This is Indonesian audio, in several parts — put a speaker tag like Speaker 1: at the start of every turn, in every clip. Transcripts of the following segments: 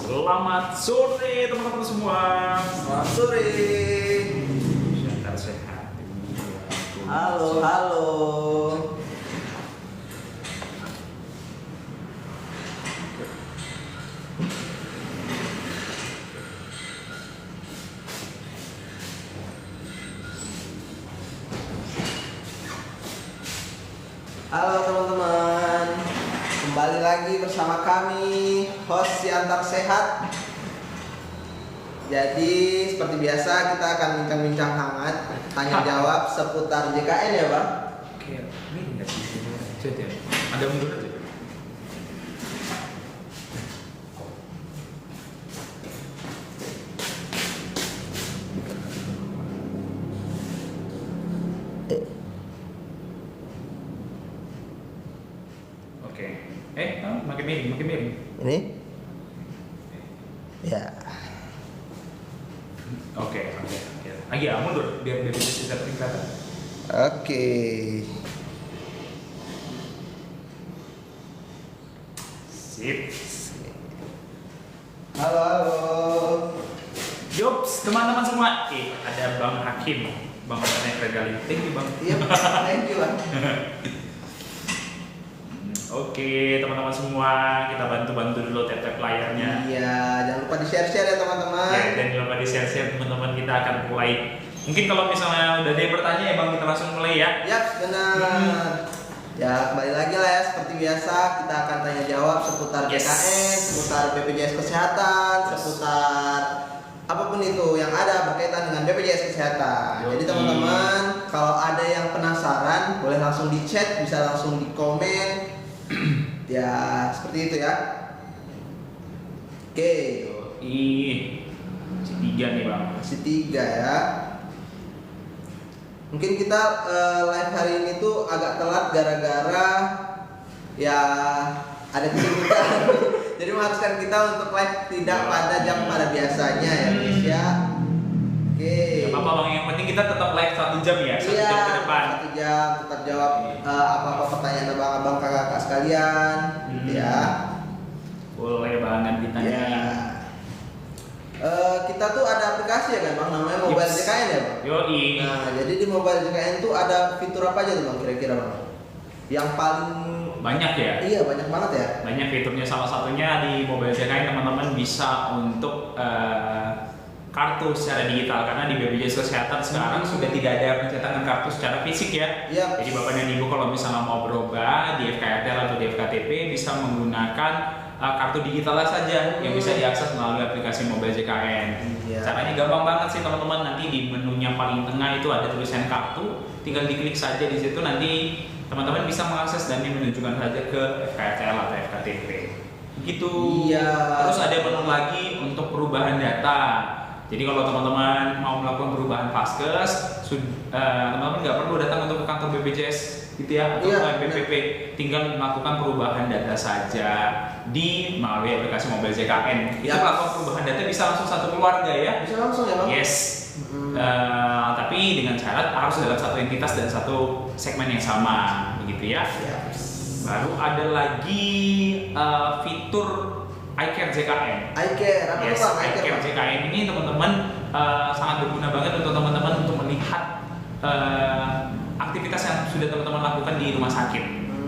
Speaker 1: Selamat sore teman-teman semua.
Speaker 2: Selamat sore.
Speaker 1: Antar sehat.
Speaker 2: Halo, halo. Halo teman-teman. Kembali lagi bersama kami, host si Antar Sehat. Jadi seperti biasa kita akan bincang-bincang hangat, tanya jawab seputar JKN ya Bang.
Speaker 1: Oke, ini enggak sih chat ya. Ada mundur aja. Oke. Makin miring.
Speaker 2: Ini? Ya.
Speaker 1: Oke. Lagi ya, mundur biar bisa kelihatan.
Speaker 2: Oke.
Speaker 1: Sip.
Speaker 2: Halo, halo.
Speaker 1: Yops, teman-teman semua. Ada Bang Hakim. Bang naik regali. Thank you, Bang.
Speaker 2: Iya, thank you Bang.
Speaker 1: Oke, teman-teman semua, kita bantu dulu tap layarnya.
Speaker 2: Iya, jangan lupa di-share-share ya teman-teman.
Speaker 1: Ya, dan jangan lupa di-share teman-teman, kita akan mulai. Mungkin kalau misalnya udah ada yang bertanya ya Bang, kita langsung mulai ya.
Speaker 2: Yap, benar. Ya, kembali lagi lah ya seperti biasa, kita akan tanya jawab seputar JKN, seputar BPJS Kesehatan, seputar apapun itu yang ada berkaitan dengan BPJS Kesehatan. Jadi teman-teman, kalau ada yang penasaran, boleh langsung di chat, bisa langsung di komen. Ya, seperti itu ya. Oke.
Speaker 1: Si 3 nih Bang.
Speaker 2: Masih 3 ya. Mungkin kita live hari ini tuh agak telat gara-gara ya ada kesibukan. Jadi mengharuskan kita untuk live tidak pada jam pada biasanya ya guys ya. Oke.
Speaker 1: Gak apa-apa Bang, yang penting kita tetap live 1 jam ya, 1 jam ke depan.
Speaker 2: 1 jam tetap jawab apa-apa pertanyaan abang-abang kakak-kakak sekalian ya.
Speaker 1: Boleh banget ditanya.
Speaker 2: Ya. Kita tuh ada aplikasi ya kan Bang, namanya Mobile JKN ya Bang.
Speaker 1: Yoi.
Speaker 2: Nah, jadi di Mobile JKN tuh ada fitur apa aja tuh Bang kira-kira Bang? Yang paling
Speaker 1: Banyak ya?
Speaker 2: Iya, banyak banget ya.
Speaker 1: Banyak fiturnya, salah satunya di Mobile JKN teman-teman bisa untuk kartu secara digital, karena di BPJS Kesehatan sekarang sudah tidak ada pencetakan kartu secara fisik ya.
Speaker 2: Iya.
Speaker 1: Jadi Bapak dan Ibu kalau misalnya mau berubah di FKRTL atau di FKTP bisa menggunakan kartu digital saja yang bisa diakses melalui aplikasi Mobile JKN.
Speaker 2: Iya.
Speaker 1: Caranya gampang banget sih teman-teman. Nanti di menunya paling tengah itu ada tulisan kartu, tinggal diklik saja di situ, nanti teman-teman bisa mengakses dan menunjukkan saja ke FKRTL atau FKTP. Gitu.
Speaker 2: Iya.
Speaker 1: Terus ada menu lagi untuk perubahan data. Jadi kalau teman-teman mau melakukan perubahan Paskes, teman-teman nggak perlu datang untuk ke kantor BPJS gitu ya, atau ke BPP, tinggal melakukan perubahan data saja di melalui aplikasi Mobile JKN. Itu melakukan perubahan data bisa langsung satu keluarga ya.
Speaker 2: Bisa langsung ya Bang?
Speaker 1: Yes. Tapi dengan syarat harus dalam satu entitas dan satu segmen yang sama, begitu ya. Baru ada lagi fitur iCare JKN.
Speaker 2: iCare, apa
Speaker 1: Yes,
Speaker 2: tuh Bang?
Speaker 1: iCare JKN ini teman-teman sangat berguna banget untuk teman-teman untuk melihat aktivitas yang sudah teman-teman lakukan di rumah sakit.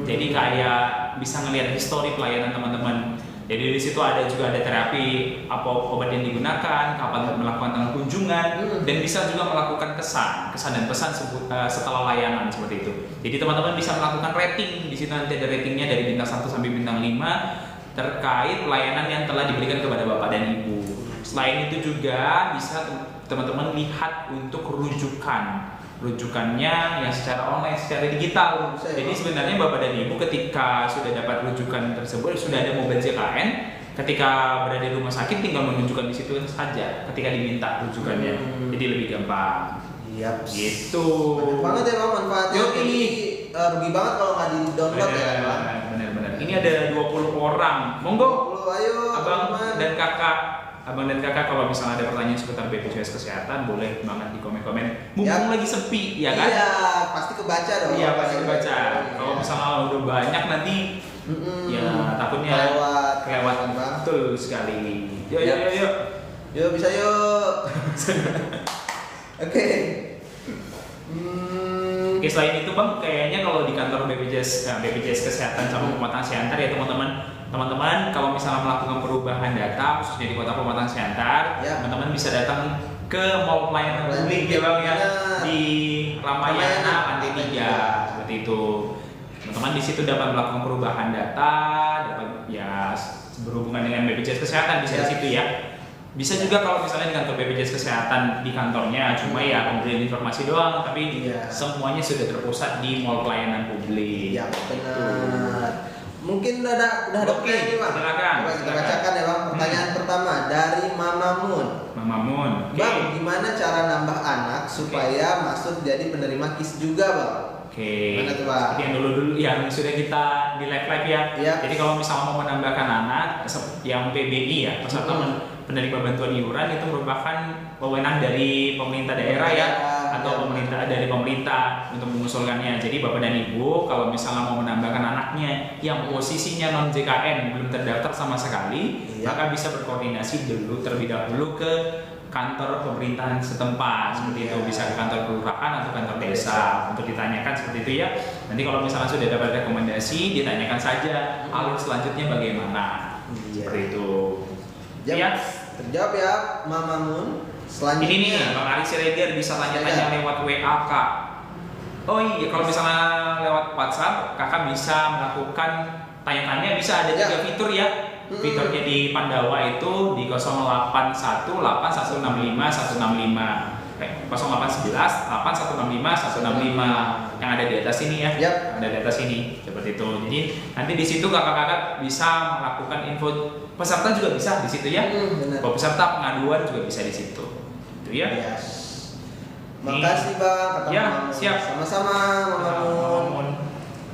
Speaker 1: Jadi kayak bisa ngelihat histori pelayanan teman-teman. Jadi di situ ada juga ada terapi, apa obat yang digunakan, kapan melakukan kunjungan, dan bisa juga melakukan kesan dan pesan setelah layanan seperti itu. Jadi teman-teman bisa melakukan rating. Di situ nanti ada ratingnya dari bintang 1 sampai bintang 5 terkait pelayanan yang telah diberikan kepada Bapak dan Ibu. Selain itu juga bisa teman-teman lihat untuk rujukannya yang secara online, secara digital. Jadi sebenarnya Bapak dan Ibu ketika sudah dapat rujukan tersebut, sudah ada Mobile JKN, ketika berada di rumah sakit tinggal menunjukkan di situ saja ketika diminta rujukannya. Jadi lebih gampang.
Speaker 2: Iya.
Speaker 1: Gitu.
Speaker 2: Banyak banget ya Bang manfaatnya. Ini rugi banget kalau nggak di download ya Bang.
Speaker 1: Benar. Ini ada 20 orang. Monggo.
Speaker 2: Ayo
Speaker 1: Abang
Speaker 2: teman-teman.
Speaker 1: dan kakak kalau misalnya ada pertanyaan seputar BPJS Kesehatan boleh banget di komen-komen. Mumpung lagi sepi ya kan?
Speaker 2: Iya, pasti kebaca dong.
Speaker 1: Iya, pasti kebaca. Kalau misalnya udah banyak nanti ya takutnya kelewat.
Speaker 2: Bang.
Speaker 1: Betul Betul sekali. Yuk.
Speaker 2: Yuk bisa yuk. Oke.
Speaker 1: Oke, selain itu Bang, kayaknya kalau di kantor BPJS Kesehatan sama Pematang Siantar ya teman-teman kalau misalnya melakukan perubahan data khususnya di Kota Pematang Siantar, teman-teman bisa datang ke Mall Pelayanan Publik ya Bang ya, di Ramayana Lantai 3 seperti itu. Teman-teman di situ dapat melakukan perubahan data, dapat ya berhubungan dengan BPJS Kesehatan bisa di situ ya. Bisa juga kalau misalnya di kantor BPJS Kesehatan di kantornya cuma ya pemberian informasi doang, tapi semuanya sudah terpusat di Mall Pelayanan Publik.
Speaker 2: Ya benar. Mungkin udah ada pertanyaan nih Bang.
Speaker 1: Silakan.
Speaker 2: Kita bacakan ya Bang. Pertanyaan pertama dari Mama Mun.
Speaker 1: Okay.
Speaker 2: Bang, gimana cara nambah anak supaya masuk jadi penerima KIS juga Bang?
Speaker 1: Oke.
Speaker 2: Mana tuh Bang?
Speaker 1: Yang dulu yang sudah kita di live ya. Jadi kalau misalnya mau menambahkan anak yang PBI ya, peserta penerima bantuan iuran itu merupakan wewenang dari pemerintah daerah ya, atau dari pemerintah untuk mengusulkannya. Jadi Bapak dan Ibu kalau misalnya mau menambahkan anaknya yang posisinya non JKN belum terdaftar sama sekali, maka bisa berkoordinasi terlebih dahulu ke kantor pemerintahan setempat seperti itu, bisa ke kantor kelurahan atau kantor desa untuk ditanyakan seperti itu ya. Nanti kalau misalnya sudah dapat rekomendasi, ditanyakan saja alur selanjutnya bagaimana. Seperti itu. Ya,
Speaker 2: terjawab ya Mama Mun. Selanjutnya
Speaker 1: ini nih Bang Ari Siregar bisa tanya-tanya lewat WA Kak. Oh iya, kalau misalnya lewat WhatsApp Kakak bisa melakukan tanya-tanya, bisa ada juga fitur ya. Fiturnya di Pandawa itu di 0818165165 08118165 yang ada di atas ini ya. Ada di atas ini seperti itu. Jadi nanti di situ kakak-kakak bisa melakukan info peserta juga bisa di situ ya. Peserta pengaduan juga bisa di situ. Itu ya.
Speaker 2: Makasih Bang.
Speaker 1: Ya, siap.
Speaker 2: Sama-sama Mama.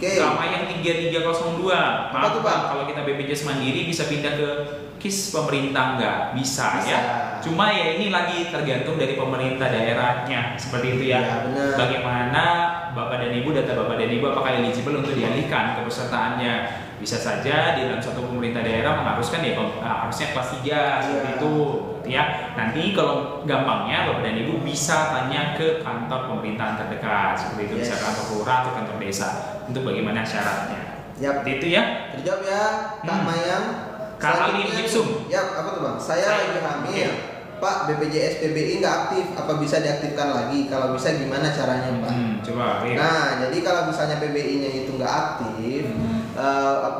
Speaker 1: Sama yang 3302.
Speaker 2: Apa tuh Bang?
Speaker 1: Kalau kita BPJS Mandiri bisa pindah ke KIS pemerintah nggak? Bisa ya. Cuma ya ini lagi tergantung dari pemerintah daerahnya seperti itu ya. Bagaimana Bapak dan Ibu, data Bapak dan Ibu apakah eligible untuk dialihkan kepesertaannya? Bisa saja di dalam suatu pemerintah daerah mengharuskan ya harusnya kelas 3 seperti itu ya. Nanti kalau gampangnya Bapak dan Ibu bisa tanya ke kantor pemerintahan terdekat seperti itu, bisa kantor kelurahan atau kantor desa untuk bagaimana syaratnya. Seperti itu ya.
Speaker 2: Terjawab ya Kak Mayang.
Speaker 1: Kak Ali Gipsum.
Speaker 2: Ya, apa tuh Bang? Saya lagi hamil. Pak, BPJS PBI nggak aktif, apa bisa diaktifkan lagi? Kalau bisa gimana caranya Pak?
Speaker 1: Coba.
Speaker 2: Nah, jadi kalau misalnya PBI-nya itu nggak aktif,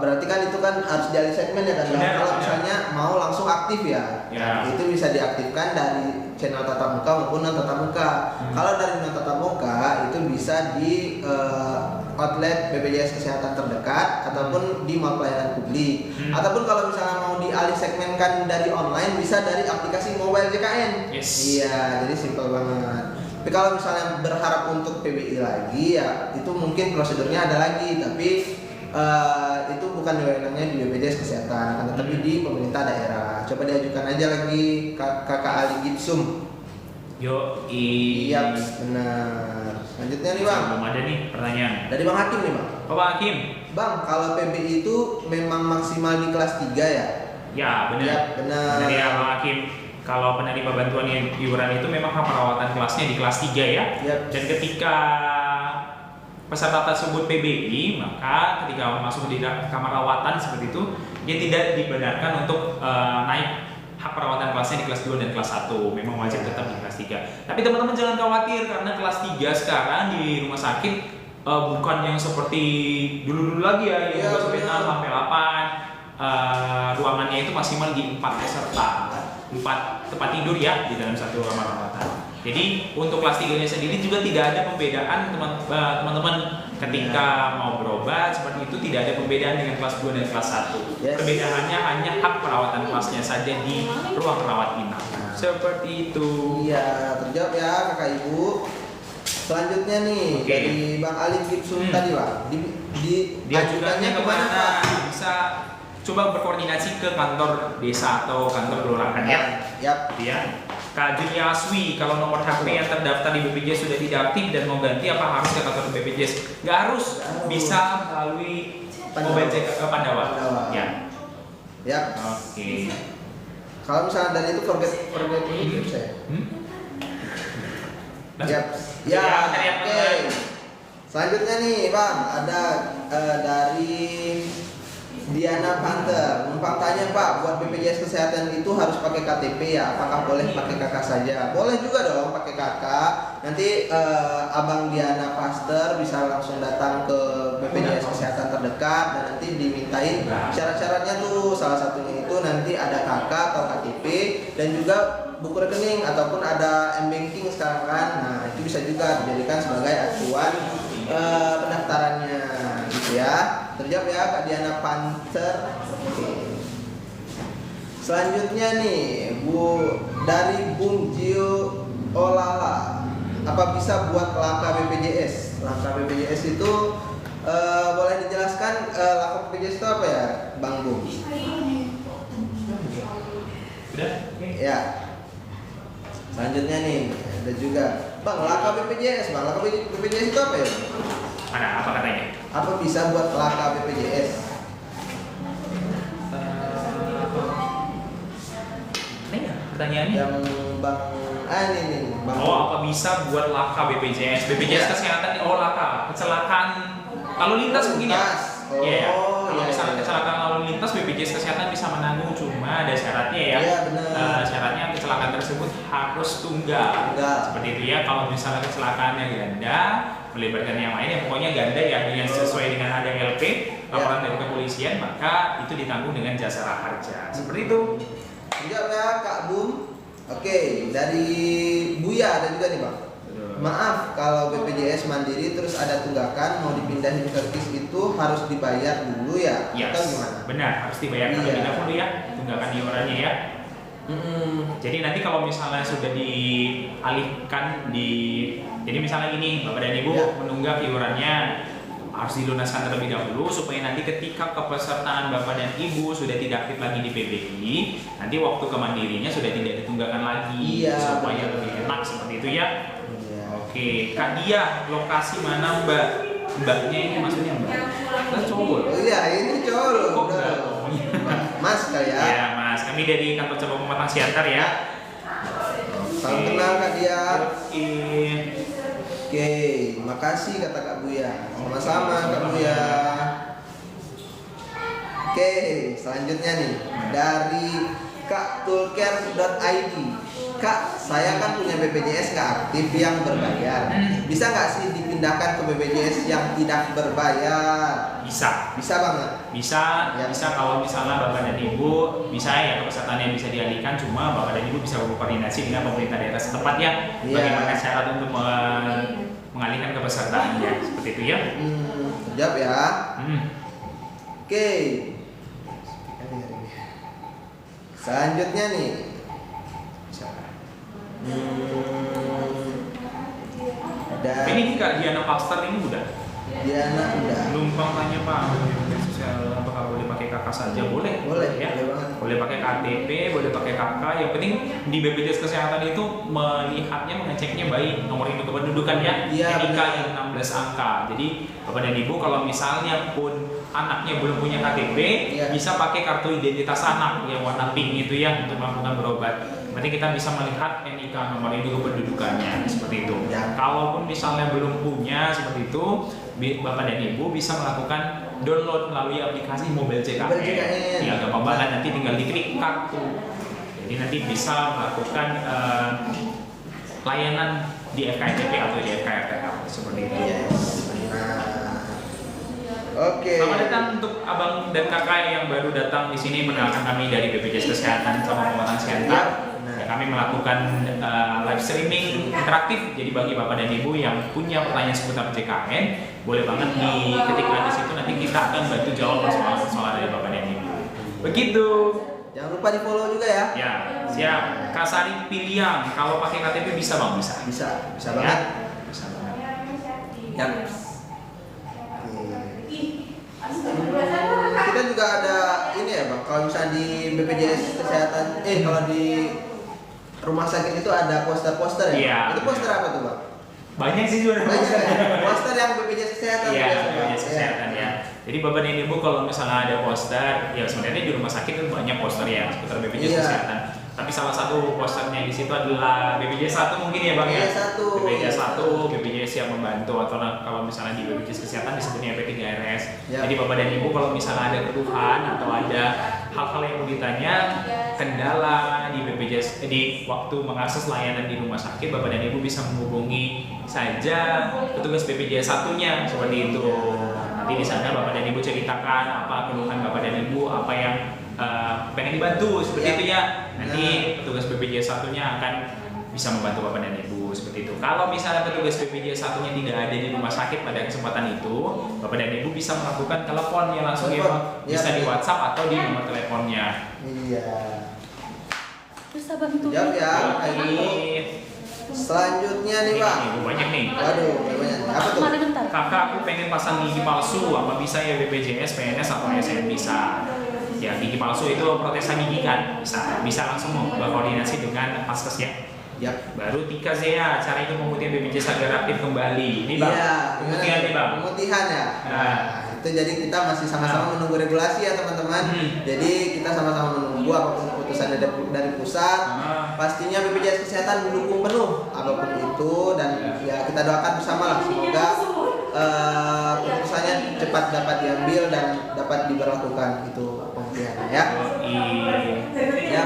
Speaker 2: berarti kan itu kan harus dialih segmen ya kan? Kalau misalnya mau langsung aktif ya, itu bisa diaktifkan dari channel tatap muka maupun non tatap muka. Kalau dari non tatap muka itu bisa di outlet BPJS Kesehatan terdekat ataupun di Mall Pelayanan Publik. Ataupun kalau misalnya mau dialih segmenkan dari online bisa dari aplikasi mobile JKN. Iya, jadi simpel banget. Tapi kalau misalnya berharap untuk PBI lagi ya itu mungkin prosedurnya ada lagi, tapi itu bukan wewenangnya di BPJS Kesehatan, tetapi di pemerintah daerah. Coba diajukan aja lagi Kakak Ali Gipsum.
Speaker 1: Iya
Speaker 2: benar. Selanjutnya nih Bang.
Speaker 1: Belum ada nih pertanyaan.
Speaker 2: Dari Bang Hakim nih Bang.
Speaker 1: Bang Hakim.
Speaker 2: Bang, kalau PBI itu memang maksimal di kelas 3 ya?
Speaker 1: Ya benar. Benar ya Bang Hakim. Kalau penerima bantuan iuran itu memang hak perawatan kelasnya di kelas 3 ya. Dan ketika peserta tersebut PBI, maka ketika masuk di kamar rawatan seperti itu, dia tidak dibenarkan untuk naik hak perawatan kelasnya di kelas 2 dan kelas 1. Memang wajib tetap di kelas 3. Tapi teman-teman jangan khawatir karena kelas 3 sekarang di rumah sakit bukan yang seperti dulu-dulu lagi ya, yang sampai 6 sampai 8. Ruangannya itu maksimal di 4 peserta. 4 tempat tidur ya di dalam satu kamar rawatan. Jadi untuk kelas 3-nya sendiri juga tidak ada pembedaan teman-teman ketika mau berobat seperti itu, tidak ada pembedaan dengan kelas 2 dan kelas 1. Perbedaannya hanya hak perawatan kelasnya saja di ruang rawat inap. Seperti itu.
Speaker 2: Iya, terjawab ya Kakak Ibu. Selanjutnya nih dari Bang Ali Gipsum tadi Pak.
Speaker 1: Diajukannya kemana Pak? Bisa coba berkoordinasi ke kantor desa atau kantor kelurahan ya. Kak Julia Aswi, kalau nomor HP yang terdaftar di BPJS sudah tidak aktif dan mau ganti, apa harus ke kantor BPJS? Nggak harus, bisa melalui mobile Pandawa. Ya.
Speaker 2: Ya.
Speaker 1: Oke.
Speaker 2: Kalau misalnya dari itu forget ini saya. Yap. Ya, oke. Selanjutnya nih Bang, ada dari Diana Panther. Numpang tanya Pak, buat BPJS Kesehatan itu harus pakai KTP ya? Apakah boleh pakai kakak saja? Boleh juga dong pakai kakak. Nanti Abang Diana Panther bisa langsung datang ke BPJS Kesehatan terdekat dan nanti dimintain syarat-syaratnya tuh. Salah satunya itu nanti ada kakak atau KTP dan juga buku rekening ataupun ada m-banking sekarang kan. Nah, itu bisa juga dijadikan sebagai acuan pendaftarannya gitu ya. Terjawab ya Kak Diana Panther. Oke. Selanjutnya nih dari Bung Gio Olala. Apa bisa buat laka BPJS? Laka BPJS itu boleh dijelaskan laka BPJS itu apa ya Bang Bung?
Speaker 1: Udah?
Speaker 2: Ya. Selanjutnya nih ada juga Bang laka BPJS. Bang laka BPJS itu apa ya?
Speaker 1: Mana? Apa katanya?
Speaker 2: Apa bisa buat laka BPJS?
Speaker 1: Ini ya pertanyaannya?
Speaker 2: Yang Bang ini Bang.
Speaker 1: Oh, apa bisa buat laka BPJS? BPJS Kesehatan, oh laka, kecelakaan lalu lintas mungkin ya? Iya ya. Kalau misalnya kecelakaan lalu lintas, BPJS Kesehatan bisa menanggung, cuma ada syaratnya ya.
Speaker 2: Iya benar.
Speaker 1: Syaratnya kecelakaan tersebut harus tunggal. Seperti itu ya. Kalau misalnya kecelakaannya ganda, melibatkan yang lain, yang pokoknya ganda ya, yang sesuai dengan ada LP, laporan dari kepolisian, maka itu ditanggung dengan jasa harja. Seperti itu.
Speaker 2: Siap ya Kak Bum. Oke, dari Buya ada juga nih Bang. Maaf kalau BPJS Mandiri terus ada tunggakan mau dipindahin ke KIS itu harus dibayar dulu ya?
Speaker 1: Yes.
Speaker 2: Atau gimana?
Speaker 1: Benar, harus dibayar terlebih dahulu ya, tunggakan iurannya ya. Jadi nanti kalau misalnya sudah dialihkan jadi misalnya ini Bapak dan Ibu menunggak iurannya harus dilunaskan terlebih dahulu supaya nanti ketika kepesertaan Bapak dan Ibu sudah tidak aktif lagi di PBI, nanti waktu kemandirinya sudah tidak ditunggakan lagi supaya lebih enak seperti itu ya. Oke, Kak Dia, lokasi mana Mbak? Mbaknya ini maksudnya Mbak? Kan cowok.
Speaker 2: Oh iya, ini cowok.
Speaker 1: Kok enggak?
Speaker 2: Mas kali ya?
Speaker 1: Iya Mas, kami dari kantor cabang Pematang Siantar ya.
Speaker 2: Salam kenal Kak Dia.
Speaker 1: Oke.
Speaker 2: Oke, makasih kata Kak Buya. Sama-sama Kak Buya. Oke, selanjutnya nih dari Kak Tulker.id. Kak, saya kan punya BPJS nggak aktif yang berbayar. Bisa nggak sih dipindahkan ke BPJS yang tidak berbayar?
Speaker 1: Bisa.
Speaker 2: Bisa banget.
Speaker 1: Bisa,
Speaker 2: Ya.
Speaker 1: bisa kalau misalnya Bapak dan Ibu bisa ya kepesertaannya bisa dialihkan, cuma Bapak dan Ibu bisa berkoordinasi dengan pemerintah daerah setempat ya. Bagaimana syarat untuk mengalihkan kepesertaannya seperti itu ya.
Speaker 2: Terjawab ya. Oke. Selanjutnya nih.
Speaker 1: Ini Kak Diana Pastor ini udah.
Speaker 2: Diana udah.
Speaker 1: Numpang tanya Pak, sosial apakah boleh pakai kakak saja? Boleh.
Speaker 2: Boleh
Speaker 1: ya.
Speaker 2: boleh banget.
Speaker 1: Boleh pakai KTP, boleh pakai kakak. Yang penting di BPJS Kesehatan itu melihatnya, mengeceknya baik nomor induk kependudukan ya. NIK yang 16 angka. Jadi Bapak dan Ibu kalau misalnya pun anaknya belum punya KTP, bisa pakai kartu identitas anak yang warna pink itu ya untuk melakukan berobat. Berarti kita bisa melihat NIK nomor induk kependudukannya seperti itu.
Speaker 2: Ya.
Speaker 1: Kalaupun misalnya belum punya seperti itu, Bapak dan Ibu bisa melakukan download melalui aplikasi Mobile JKN. Ya, gampang banget, nanti tinggal diklik kartu. Jadi nanti bisa melakukan layanan di FKTP atau di FKRTL seperti itu.
Speaker 2: Oke.
Speaker 1: Selamat datang untuk abang dan kakak yang baru datang di sini mengenalkan kami dari BPJS Kesehatan sama Pematang Siantar. Ya, kami melakukan live streaming interaktif. Jadi bagi bapak dan ibu yang punya pertanyaan seputar JKN, boleh banget diketikkan di situ. Nanti kita akan bantu jawab persoalan dari bapak dan ibu. Begitu.
Speaker 2: Jangan lupa di follow juga ya.
Speaker 1: Ya, siap. Kasari Piliang, kalau pakai KTP bisa bang? Bisa.
Speaker 2: Bisa banget.
Speaker 1: Bisa banget.
Speaker 2: Ya. Kita juga ada ini ya bang, kalau misalnya di BPJS Kesehatan, kalau di rumah sakit itu ada poster-poster ya?
Speaker 1: Iya.
Speaker 2: Itu poster apa tuh bang?
Speaker 1: Banyak sih sebenarnya.
Speaker 2: Banyak ya? Poster yang BPJS Kesehatan.
Speaker 1: Iya,
Speaker 2: biasa, Bang.
Speaker 1: BPJS Kesehatan ya. Jadi Bapak dan Ibu kalau misalnya ada poster, ya sebenarnya di rumah sakit itu banyak poster ya seputar BPJS
Speaker 2: Iya.
Speaker 1: Kesehatan. Tapi salah satu posternya di situ adalah BPJS 1 mungkin ya Bang ya. BPJS 1, BPJS yang membantu atau kalau misalnya di BPJS Kesehatan disebutnya BP3RS.
Speaker 2: Ya.
Speaker 1: Jadi Bapak dan Ibu kalau misalnya ada keluhan atau ada hal-hal yang mau ditanya, kendala di BPJS di waktu mengakses layanan di rumah sakit, Bapak dan Ibu bisa menghubungi saja petugas BPJS 1-nya seperti itu. Nanti di sana Bapak dan Ibu ceritakan apa keluhan Bapak dan Ibu, apa yang pengen dibantu seperti
Speaker 2: Ya.
Speaker 1: itu ya. Nanti petugas BPJS 1-nya akan bisa membantu Bapak dan Ibu seperti itu. Kalau misalnya petugas BPJS 1-nya tidak ada di rumah sakit pada kesempatan itu, Bapak dan Ibu bisa melakukan teleponnya langsung ya, Bang. Bisa di WhatsApp atau di nomor teleponnya.
Speaker 2: Iya.
Speaker 3: Bisa bantu.
Speaker 2: Siap ya, ini. Selanjutnya nih Pak.
Speaker 1: Ini banyak nih.
Speaker 2: Waduh, banyak. Apa tuh?
Speaker 3: Mari bentar.
Speaker 1: Kakak, aku pengen pasang gigi palsu, apa bisa ya BPJS, PNS atau ASN bisa? Ya gigi palsu itu protesan gigi kan, bisa langsung berkoordinasi dengan Paskes ya.
Speaker 2: Yap.
Speaker 1: Baru Tika Zea, cara itu pemutihan BPJS agar aktif kembali. Ini Bang,
Speaker 2: Iya,
Speaker 1: pemutihan nih Bang.
Speaker 2: Pemutihan ya.
Speaker 1: Nah.
Speaker 2: Itu jadi kita masih sama-sama menunggu regulasi ya teman-teman. Jadi kita sama-sama menunggu apapun keputusan dari pusat. Pastinya BPJS Kesehatan mendukung penuh apapun itu dan ya kita doakan bersama lah semoga keputusannya cepat dapat diambil dan dapat diberlakukan itu pemutihannya ya. Ya.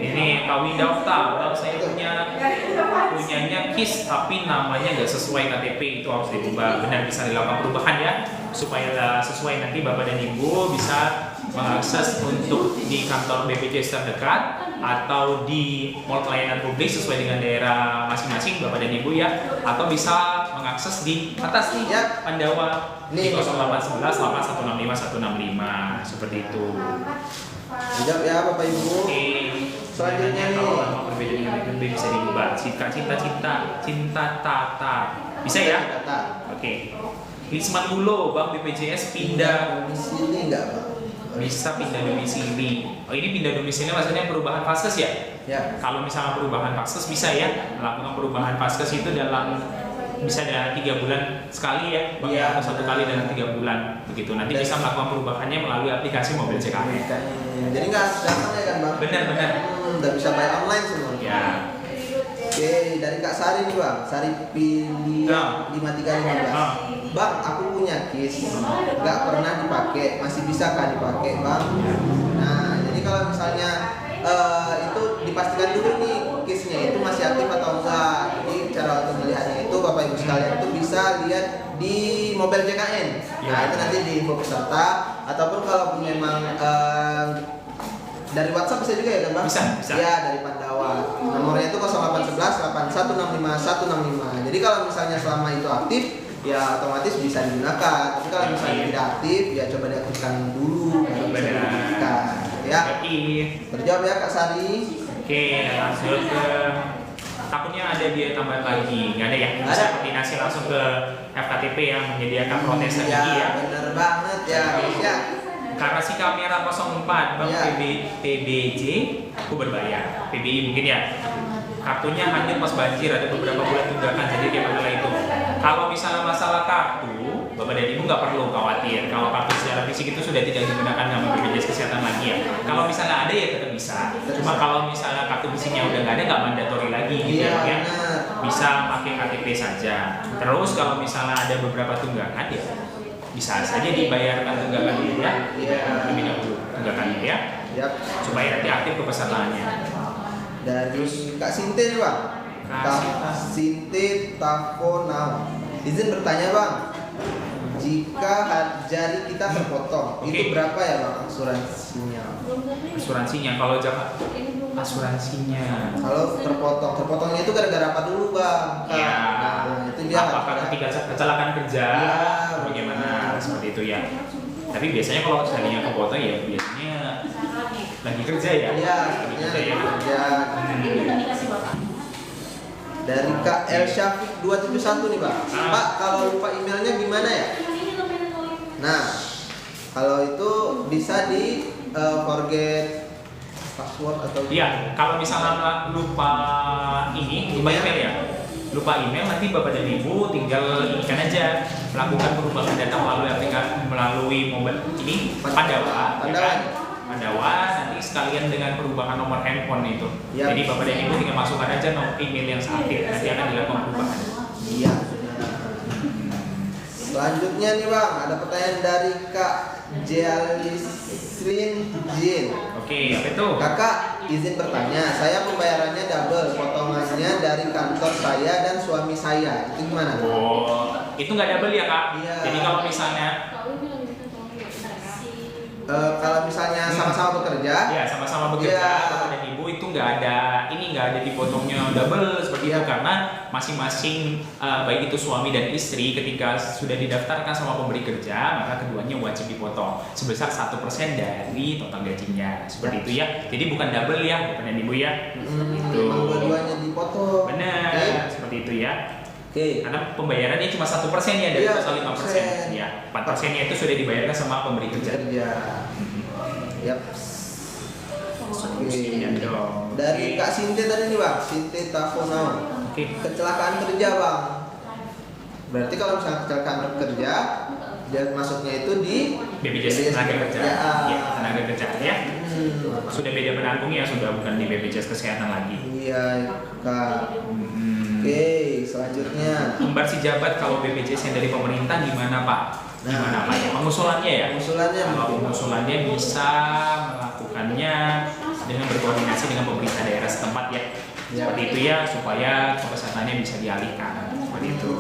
Speaker 1: Ini Kawin Daftar, kalau saya punyanya KIS tapi namanya nggak sesuai KTP, itu harus diubah. Benar bisa dilakukan perubahan ya, supaya sesuai nanti Bapak dan Ibu bisa mengakses untuk di kantor BPJS terdekat atau di mall pelayanan publik sesuai dengan daerah masing-masing Bapak dan Ibu ya, atau bisa mengakses di atas nih ya Pandawa di 0811 8165 165 seperti itu.
Speaker 2: Siap ya Bapak Ibu.
Speaker 1: Oke.
Speaker 2: Selanjutnya nih.
Speaker 1: Kalau nama berbeda dengan BPJS bisa diubah. Cinta tata. Bisa ya? Oke. Lisman Ulo, Bang BPJS pindah.
Speaker 2: Di sini enggak Pak?
Speaker 1: Bisa pindah domisili. Oh ini pindah domisili maksudnya perubahan Paskes ya?
Speaker 2: Ya.
Speaker 1: Kalau misalnya perubahan Paskes bisa ya melakukan perubahan Paskes itu dalam bisa dalam 3 bulan sekali ya, Bang,
Speaker 2: Iya,
Speaker 1: atau 1 kali dalam 3 bulan begitu. Nanti bisa melakukan perubahannya melalui aplikasi mobil CKN.
Speaker 2: Jadi nggak harus datang ya kan Bang?
Speaker 1: Benar.
Speaker 2: Udah bisa bayar online semua.
Speaker 1: Ya.
Speaker 2: Oke, dari Kak Sari nih Bang, Sari pilih 5315. Bang, aku punya KIS, nggak pernah dipakai, masih bisa kan dipakai Bang? Nah, jadi kalau misalnya itu dipastikan dulu nih KIS-nya itu masih aktif atau enggak. Jadi cara untuk melihatnya itu Bapak Ibu sekalian itu bisa lihat di mobil JKN. Nah, itu nanti di info peserta ataupun kalau memang dari WhatsApp bisa juga ya kan Bang?
Speaker 1: Bisa.
Speaker 2: Ya, dari Pandawa. Nomornya itu 0811 8165 165. Jadi kalau misalnya selama itu aktif, ya otomatis bisa digunakan. Tapi kalau misalnya tidak aktif, ya coba diaktifkan dulu baru bisa digunakan. Ya. Terjawab ya Kak Sari.
Speaker 1: Oke, langsung ke takutnya ada biaya tambahan lagi, nggak ada ya?
Speaker 2: Nggak
Speaker 1: Bisa
Speaker 2: ada.
Speaker 1: koordinasi langsung ke FKTP yang menyediakan protesan
Speaker 2: Ya,
Speaker 1: gigi ya.
Speaker 2: benar banget ya. Ya.
Speaker 1: Karena si kamera 04 Bang
Speaker 2: Ya.
Speaker 1: PBJ aku berbayar, PBI mungkin ya. Kartunya hanyut pas banjir, ada beberapa bulan tunggakan, jadi kayak masalah itu. Kalau misalnya masalah kartu, Bapak dan Ibu nggak perlu khawatir. Kalau kartu secara fisik itu sudah tidak digunakan sama BPJS Kesehatan lagi ya. Kalau misalnya ada ya tetap bisa. Cuma kalau misalnya kartu fisiknya udah nggak ada, nggak mandatori lagi gitu
Speaker 2: Iya,
Speaker 1: ya.
Speaker 2: benar.
Speaker 1: Bisa pakai KTP saja. Terus kalau misalnya ada beberapa tunggakan ya bisa saja dibayarkan tunggakan dulu ya. Lebih dahulu tunggakannya ya.
Speaker 2: Yap.
Speaker 1: Supaya nanti aktif kepesertaannya.
Speaker 2: Dari Kak Sinte nih Bang. Kak Sinte Tafonau. Izin bertanya Bang. Jika jari kita terpotong,
Speaker 1: Oke.
Speaker 2: itu berapa ya Bang asuransinya?
Speaker 1: Asuransinya kalau jangan asuransinya.
Speaker 2: Kalau terpotongnya itu gara-gara apa dulu Bang? Kak?
Speaker 1: Ya.
Speaker 2: Nah, itu dia.
Speaker 1: Apakah ketika kecelakaan kerja
Speaker 2: Ya,
Speaker 1: bagaimana seperti itu ya. Tapi biasanya kalau jarinya kepotong ya biasanya lagi kerja ya.
Speaker 2: Iya,
Speaker 1: Lagi kerja ya.
Speaker 2: ya. Dari Kak El Syafiq 271 nih Pak. Pak, kalau lupa emailnya gimana ya? Nah, kalau itu bisa di forget password atau
Speaker 1: Iya, kalau misalnya lupa email ya. lupa email, nanti Bapak dan Ibu tinggal inikan aja melakukan perubahan data melalui mobile ini Pandawa, ya kan? Pandawa nanti sekalian dengan perubahan nomor handphone itu.
Speaker 2: Ya.
Speaker 1: Jadi Bapak dan Ibu tinggal masukkan aja nomor email yang aktif, nanti akan dilakukan perubahan.
Speaker 2: Iya. Selanjutnya nih Bang, ada pertanyaan dari Kak Jalislin Jin.
Speaker 1: Oke, apa itu?
Speaker 2: Kakak izin bertanya, saya pembayarannya double, potongannya dari kantor saya dan suami saya. Itu gimana?
Speaker 1: Oh, itu nggak double ya Kak?
Speaker 2: Iya.
Speaker 1: Jadi kalau misalnya
Speaker 2: kalau misalnya sama-sama bekerja,
Speaker 1: ya sama-sama bekerja,
Speaker 2: Iya.
Speaker 1: Bapak dan Ibu itu nggak ada dipotongnya double seperti itu
Speaker 2: Iya.
Speaker 1: karena masing-masing baik itu suami dan istri ketika sudah didaftarkan sama pemberi kerja maka keduanya wajib dipotong sebesar 1% dari total gajinya seperti
Speaker 2: Ya.
Speaker 1: itu ya. Jadi bukan double ya Bapak dan Ibu ya. Itu.
Speaker 2: memang dua-duanya dipotong.
Speaker 1: Benar,
Speaker 2: Oke.
Speaker 1: seperti itu ya.
Speaker 2: Oke.
Speaker 1: Karena pembayarannya cuma 1% ya dari
Speaker 2: Iya,
Speaker 1: total 5%.
Speaker 2: 1%.
Speaker 1: Ya, 4%-nya itu sudah dibayarkan sama pemberi kerja.
Speaker 2: Kerja. Yap. Oke.
Speaker 1: Sekian dong.
Speaker 2: Dari
Speaker 1: Oke.
Speaker 2: Kak Sinte tadi nih Bang, Sinte Tafonau.
Speaker 1: Oke.
Speaker 2: Kecelakaan kerja Bang. Berarti kalau misalnya kecelakaan kerja, dia masuknya itu di
Speaker 1: BPJS tenaga kerja.
Speaker 2: Ya.
Speaker 1: Ya, tenaga kerja ya.
Speaker 2: Hmm.
Speaker 1: Sudah beda penanggung ya, sudah bukan di BPJS kesehatan lagi.
Speaker 2: Iya Kak. Oke, selanjutnya
Speaker 1: Kembar si jabat kalau BPJS yang dari pemerintah gimana Pak? Gimana Pak ya? Pengusulannya ya?
Speaker 2: pengusulannya
Speaker 1: Kalau
Speaker 2: mungkin.
Speaker 1: pengusulannya bisa melakukannya dengan berkoordinasi dengan pemerintah daerah setempat ya.
Speaker 2: Ya.
Speaker 1: Seperti itu ya, supaya kepesertaannya bisa dialihkan. Seperti itu.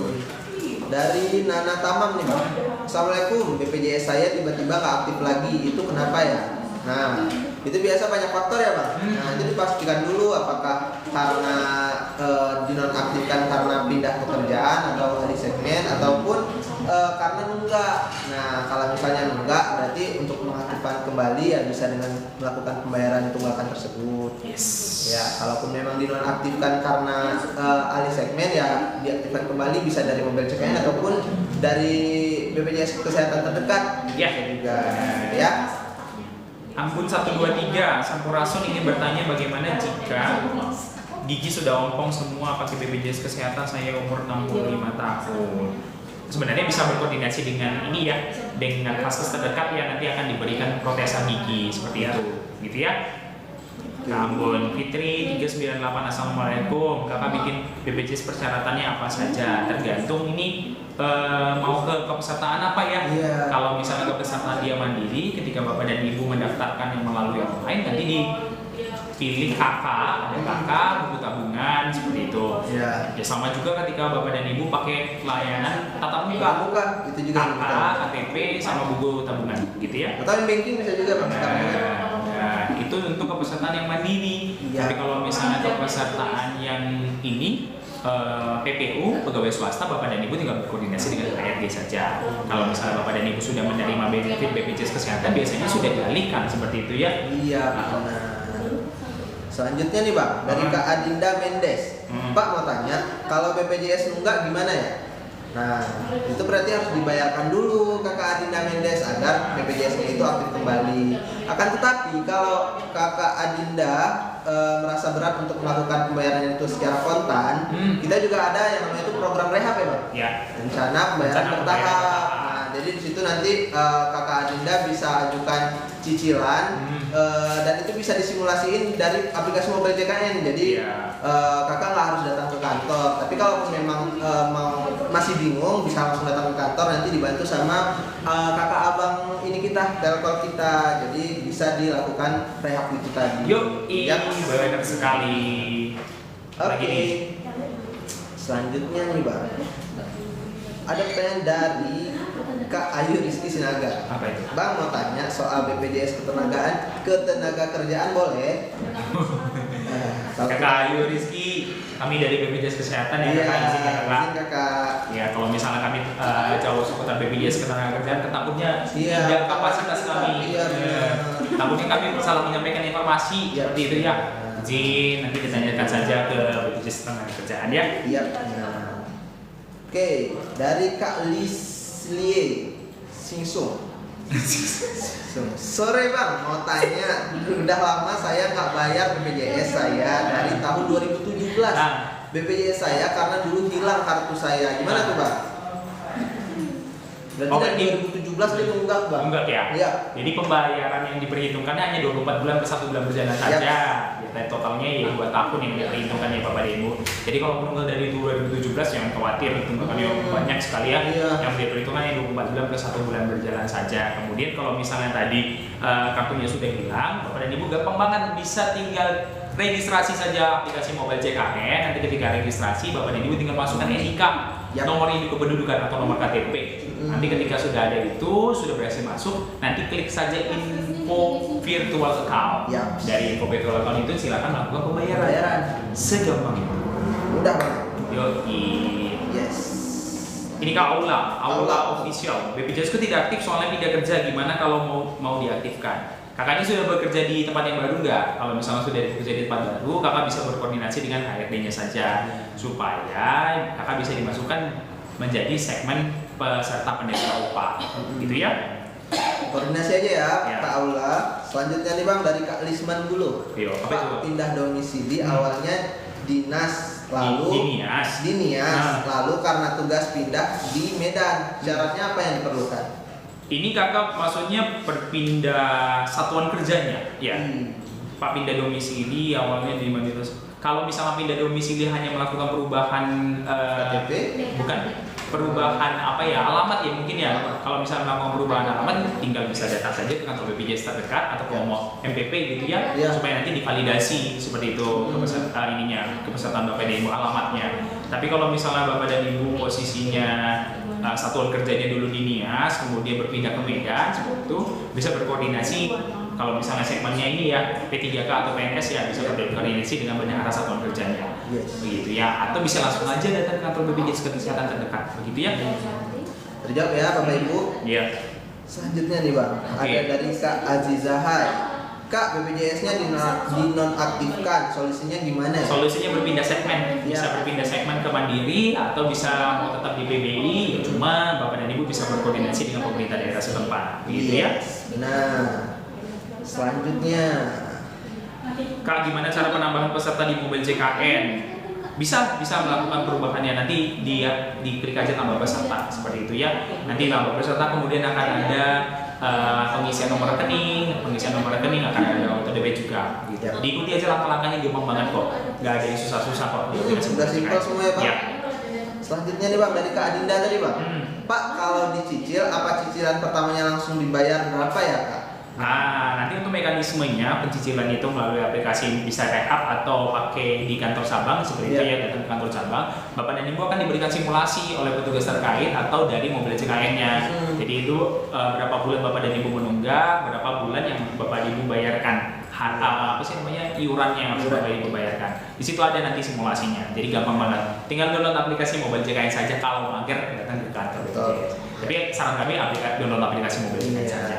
Speaker 2: Dari Nana Tamam nih Bang. Assalamualaikum, BPJS saya tiba-tiba nggak aktif lagi, itu kenapa ya? Nah, itu biasa banyak faktor ya Bang. Nah, itu dipastikan dulu apakah karena dinonaktifkan karena pindah pekerjaan atau alih segmen ataupun karena nunggak. Nah, kalau misalnya nunggak berarti untuk mengaktifkan kembali ya bisa dengan melakukan pembayaran tunggakan tersebut.
Speaker 1: Yes.
Speaker 2: Ya, kalaupun memang dinonaktifkan karena alih segmen ya diaktifkan kembali bisa dari mobil CKN ataupun dari BPJS kesehatan terdekat.
Speaker 1: Ya.
Speaker 2: Bisa juga ya.
Speaker 1: Ampun 123, Sampurasun ingin bertanya bagaimana jika gigi sudah ompong semua pakai BPJS kesehatan, saya umur 65 tahun. Sebenarnya bisa berkoordinasi dengan ini ya, dengan vaskes terdekat ya, nanti akan diberikan protesan gigi seperti itu, gitu ya. Ambon Fitri 398, Assalamualaikum. Kakak bikin BPJS persyaratannya apa saja? Tergantung ini mau ke kepesertaan apa ya.
Speaker 2: Iya.
Speaker 1: Kalau misalnya kepesertaan dia mandiri, ketika Bapak dan Ibu mendaftarkan yang melalui online, nanti dipilih KK, ada KK, buku tabungan, seperti itu.
Speaker 2: Iya.
Speaker 1: Ya sama juga ketika Bapak dan Ibu pakai layanan tatap muka,
Speaker 2: Bukan, itu juga
Speaker 1: KK, KTP, sama buku tabungan, gitu ya.
Speaker 2: atau banking bisa juga Bang.
Speaker 1: Nah, itu untuk kepesertaan yang mandiri.
Speaker 2: Iya.
Speaker 1: Tapi kalau misalnya kepesertaan yang ini PPU, pegawai swasta, Bapak dan Ibu tinggal berkoordinasi dengan HRD saja. Kalau misalnya Bapak dan Ibu sudah menerima benefit BPJS kesehatan, biasanya sudah dialihkan seperti itu ya.
Speaker 2: Iya, benar. Selanjutnya nih Bang, dari Kak Adinda Mendes. Pak mau tanya, kalau BPJS nunggak gimana ya? Nah, itu berarti harus dibayarkan dulu Kakak Adinda Mendes agar BPJS-nya itu aktif kembali. Akan tetapi kalau Kakak Adinda merasa berat untuk melakukan pembayaran itu secara kontan, kita juga ada yang namanya itu program rehab ya Bang.
Speaker 1: Ya.
Speaker 2: Rencana pembayaran
Speaker 1: Rencana
Speaker 2: bertahap.
Speaker 1: pembayaran.
Speaker 2: Nah, jadi di situ nanti Kakak Adinda bisa ajukan cicilan dan itu bisa disimulasiin dari aplikasi mobile JKN. Jadi
Speaker 1: Iya.
Speaker 2: kakak nggak harus datang ke kantor. Tapi kalau memang masih bingung, bisa langsung datang ke kantor. Nanti dibantu sama kakak abang ini kita, telkom kita. Jadi bisa dilakukan rehab itu tadi.
Speaker 1: Yuk,
Speaker 2: Ya.
Speaker 1: benar sekali. Lagi
Speaker 2: Oke.
Speaker 1: nih.
Speaker 2: Selanjutnya nih Bang, ada pertanyaan dari Kak Ayu Rizky Sinaga.
Speaker 1: Apa itu?
Speaker 2: Bang mau tanya soal BPJS ketenaga kerjaan boleh?
Speaker 1: Kakak Ayu Rizky, kami dari BPJS Kesehatan ya
Speaker 2: Iya,
Speaker 1: Kakak, izin ya Kakak.
Speaker 2: izin Kakak.
Speaker 1: Ya, kalau misalnya kami jauh seputar BPJS Ketenagakerjaan, takutnya
Speaker 2: Iya,
Speaker 1: tidak kapasitas kami.
Speaker 2: iya, benar.
Speaker 1: Takutnya kami salah menyampaikan informasi
Speaker 2: Iya.
Speaker 1: seperti itu ya. Izin, nanti ditanyakan saja ke BPJS Ketenagakerjaan ya.
Speaker 2: Iya. Nah. Oke, dari Kak Lislie Singsung. Sore Bang, mau tanya, udah lama saya nggak bayar BPJS saya dari tahun 2017.
Speaker 1: Nah,
Speaker 2: BPJS saya karena dulu hilang kartu saya. Gimana tuh Bang? Berarti dari 2017 dia nunggak Bang?
Speaker 1: Nunggak ya?
Speaker 2: Iya.
Speaker 1: Jadi pembayaran yang diperhitungkannya hanya 24 bulan plus 1 bulan berjalan saja. Ya, dan totalnya ya 2 tahun yang diperhitungkan ya Bapak dan Ibu. Jadi kalau menunggal dari 2017 jangan khawatir, tunggakannya banyak sekali ya.
Speaker 2: Iya.
Speaker 1: Yang diperhitungkan hanya 24 bulan plus 1 bulan berjalan saja. Kemudian kalau misalnya tadi kartunya sudah hilang, Bapak dan Ibu gampang banget bisa tinggal registrasi saja aplikasi mobile JKN. Nanti ketika registrasi Bapak dan Ibu tinggal masukkan NIK,
Speaker 2: Yap.
Speaker 1: nomor induk kependudukan atau nomor KTP. Nanti ketika sudah ada itu, sudah berhasil masuk, nanti klik saja info virtual account.
Speaker 2: Yap.
Speaker 1: Dari info virtual account itu silakan melakukan pembayaran. Segampang itu.
Speaker 2: Mudah banget.
Speaker 1: Yoi.
Speaker 2: Yes.
Speaker 1: Ini Kak Aula
Speaker 2: Aula.
Speaker 1: official. BPJS ku tidak aktif soalnya pindah kerja. Gimana kalau mau diaktifkan? Kakaknya sudah bekerja di tempat yang baru nggak? Kalau misalnya sudah bekerja di tempat baru, kakak bisa berkoordinasi dengan HRD-nya saja supaya kakak bisa dimasukkan menjadi segmen peserta pendaftar upah, gitu ya?
Speaker 2: Koordinasi aja ya,
Speaker 1: Ya.
Speaker 2: Kak Aula. Selanjutnya nih Bang dari Kak Lisman dulu.
Speaker 1: Yo, apa
Speaker 2: Pak,
Speaker 1: itu?
Speaker 2: pindah domisili awalnya dinas, lalu
Speaker 1: Di Nias.
Speaker 2: lalu karena tugas pindah di Medan. Syaratnya apa yang diperlukan?
Speaker 1: Ini kakak maksudnya berpindah satuan kerjanya, ya? Pak pindah domisili awalnya di mana itu? Kalau misalnya pindah domisili hanya melakukan perubahan
Speaker 2: KTP?
Speaker 1: bukan perubahan apa ya, alamat ya mungkin ya. Kalau misalnya melakukan perubahan alamat, tinggal bisa datang saja ke kantor BPJS terdekat atau ke MPP gitu ya,
Speaker 2: Ya.
Speaker 1: supaya nanti divalidasi seperti itu kepesertaan Bapak dan Ibu alamatnya. Tapi kalau misalnya Bapak dan Ibu posisinya satuan kerjanya dulu di Nias, kemudian berpindah ke Medan, seperti itu bisa berkoordinasi. Kalau misalnya segmennya ini ya P3K atau PNS ya bisa berkoordinasi dengan bendahara satuan kerjanya, begitu ya. Atau bisa langsung aja datang ke kantor BPJS Kesehatan terdekat, begitu ya.
Speaker 2: Terjawab ya Bapak Ibu.
Speaker 1: Iya.
Speaker 2: Selanjutnya nih Bang,
Speaker 1: Oke.
Speaker 2: ada dari Kak Azizahai. Kak, BPJS-nya dinonaktifkan, solusinya gimana ya?
Speaker 1: Solusinya berpindah segmen, bisa
Speaker 2: Ya.
Speaker 1: berpindah segmen ke Mandiri atau bisa mau tetap di PBI. Cuma Bapak dan Ibu bisa berkoordinasi dengan pemerintah daerah setempat, begitu ya.
Speaker 2: Nah, selanjutnya
Speaker 1: Kak, gimana cara penambahan peserta di mobil JKN? Bisa melakukan perubahannya, nanti dia diklik aja tambah peserta seperti itu ya. Nanti tambah peserta, kemudian akan ada pengisian nomor rekening akan ada auto debit juga gitu.
Speaker 2: Ya.
Speaker 1: Diikuti aja langkah-langkahnya, gampang banget kok, nggak ada yang susah-susah kok.
Speaker 2: Sudah simpel semua ya Pak.
Speaker 1: Ya.
Speaker 2: Selanjutnya nih Bang, dari Kak Adinda tadi Bang. Pak, kalau dicicil, apa cicilan pertamanya langsung dibayar berapa ya Kak?
Speaker 1: Nah, nanti untuk mekanismenya pencicilan itu melalui aplikasi bisa check up atau pakai di kantor cabang seperti itu ya, datang ke kantor cabang. Bapak dan Ibu akan diberikan simulasi oleh petugas terkait atau dari mobil JKN-nya. Jadi itu berapa bulan Bapak dan Ibu menunggak, berapa bulan yang Bapak dan Ibu bayarkan, iurannya yang harus Bapak dan Ibu bayarkan. Di situ ada nanti simulasinya. Jadi gampang banget. Tinggal download aplikasi mobil JKN saja kalau mager datang ke kantor BPJS. Tapi saran kami download aplikasi mobil JKN saja.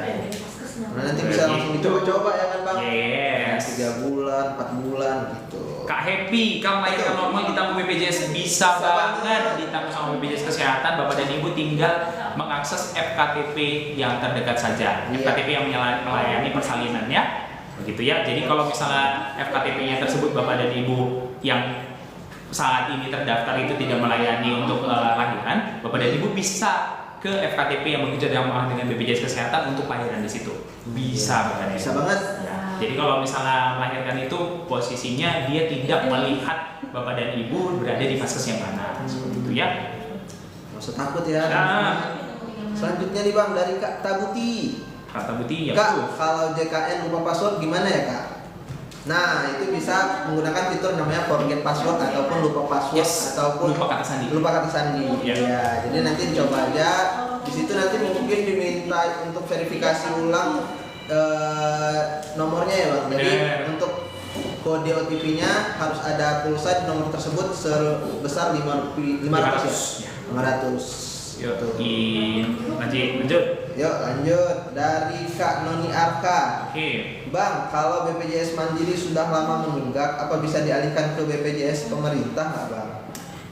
Speaker 2: Nah, nanti bisa langsung dicoba-coba ya kan Bang?
Speaker 1: Yes.
Speaker 2: 3 bulan, 4 bulan gitu.
Speaker 1: Kak Happy, kalau melahirkan normal ditanggung BPJS bisa banget ditanggung sama BPJS Kesehatan. Bapak dan Ibu tinggal mengakses FKTP yang terdekat saja.
Speaker 2: Iya.
Speaker 1: FKTP yang melayani persalinan ya, begitu ya. Jadi kalau misalnya FKTP-nya tersebut Bapak dan Ibu yang saat ini terdaftar itu tidak melayani untuk lahiran, Bapak dan Ibu bisa ke FKTP yang bekerja sama dengan BPJS Kesehatan untuk lahiran di situ. Bisa banget.
Speaker 2: Bisa banget.
Speaker 1: Ya. Jadi kalau misalnya melahirkan itu posisinya dia tidak melihat Bapak dan Ibu berada di vaskes yang mana, seperti itu ya.
Speaker 2: Nggak usah takut ya.
Speaker 1: Nah.
Speaker 2: Selanjutnya nih Bang, dari Kak Tabuti.
Speaker 1: Kata Buti ya.
Speaker 2: Kak,
Speaker 1: betul.
Speaker 2: kalau JKN lupa password gimana ya Kak? Nah, itu bisa menggunakan fitur namanya forget password ataupun lupa password ataupun
Speaker 1: lupa kata sandi.
Speaker 2: lupa kata sandi.
Speaker 1: Ya.
Speaker 2: Ya, jadi nanti coba aja. Di situ nanti mungkin diminta untuk verifikasi ulang nomornya ya Bang. Jadi
Speaker 1: Bener.
Speaker 2: untuk kode OTP-nya harus ada pulsa di nomor tersebut sebesar 500 ya. 500.
Speaker 1: Yuk, lanjut.
Speaker 2: Yuk lanjut dari Kak Noni Arka.
Speaker 1: Oke.
Speaker 2: Bang, kalau BPJS Mandiri sudah lama menunggak, apa bisa dialihkan ke BPJS pemerintah nggak Bang?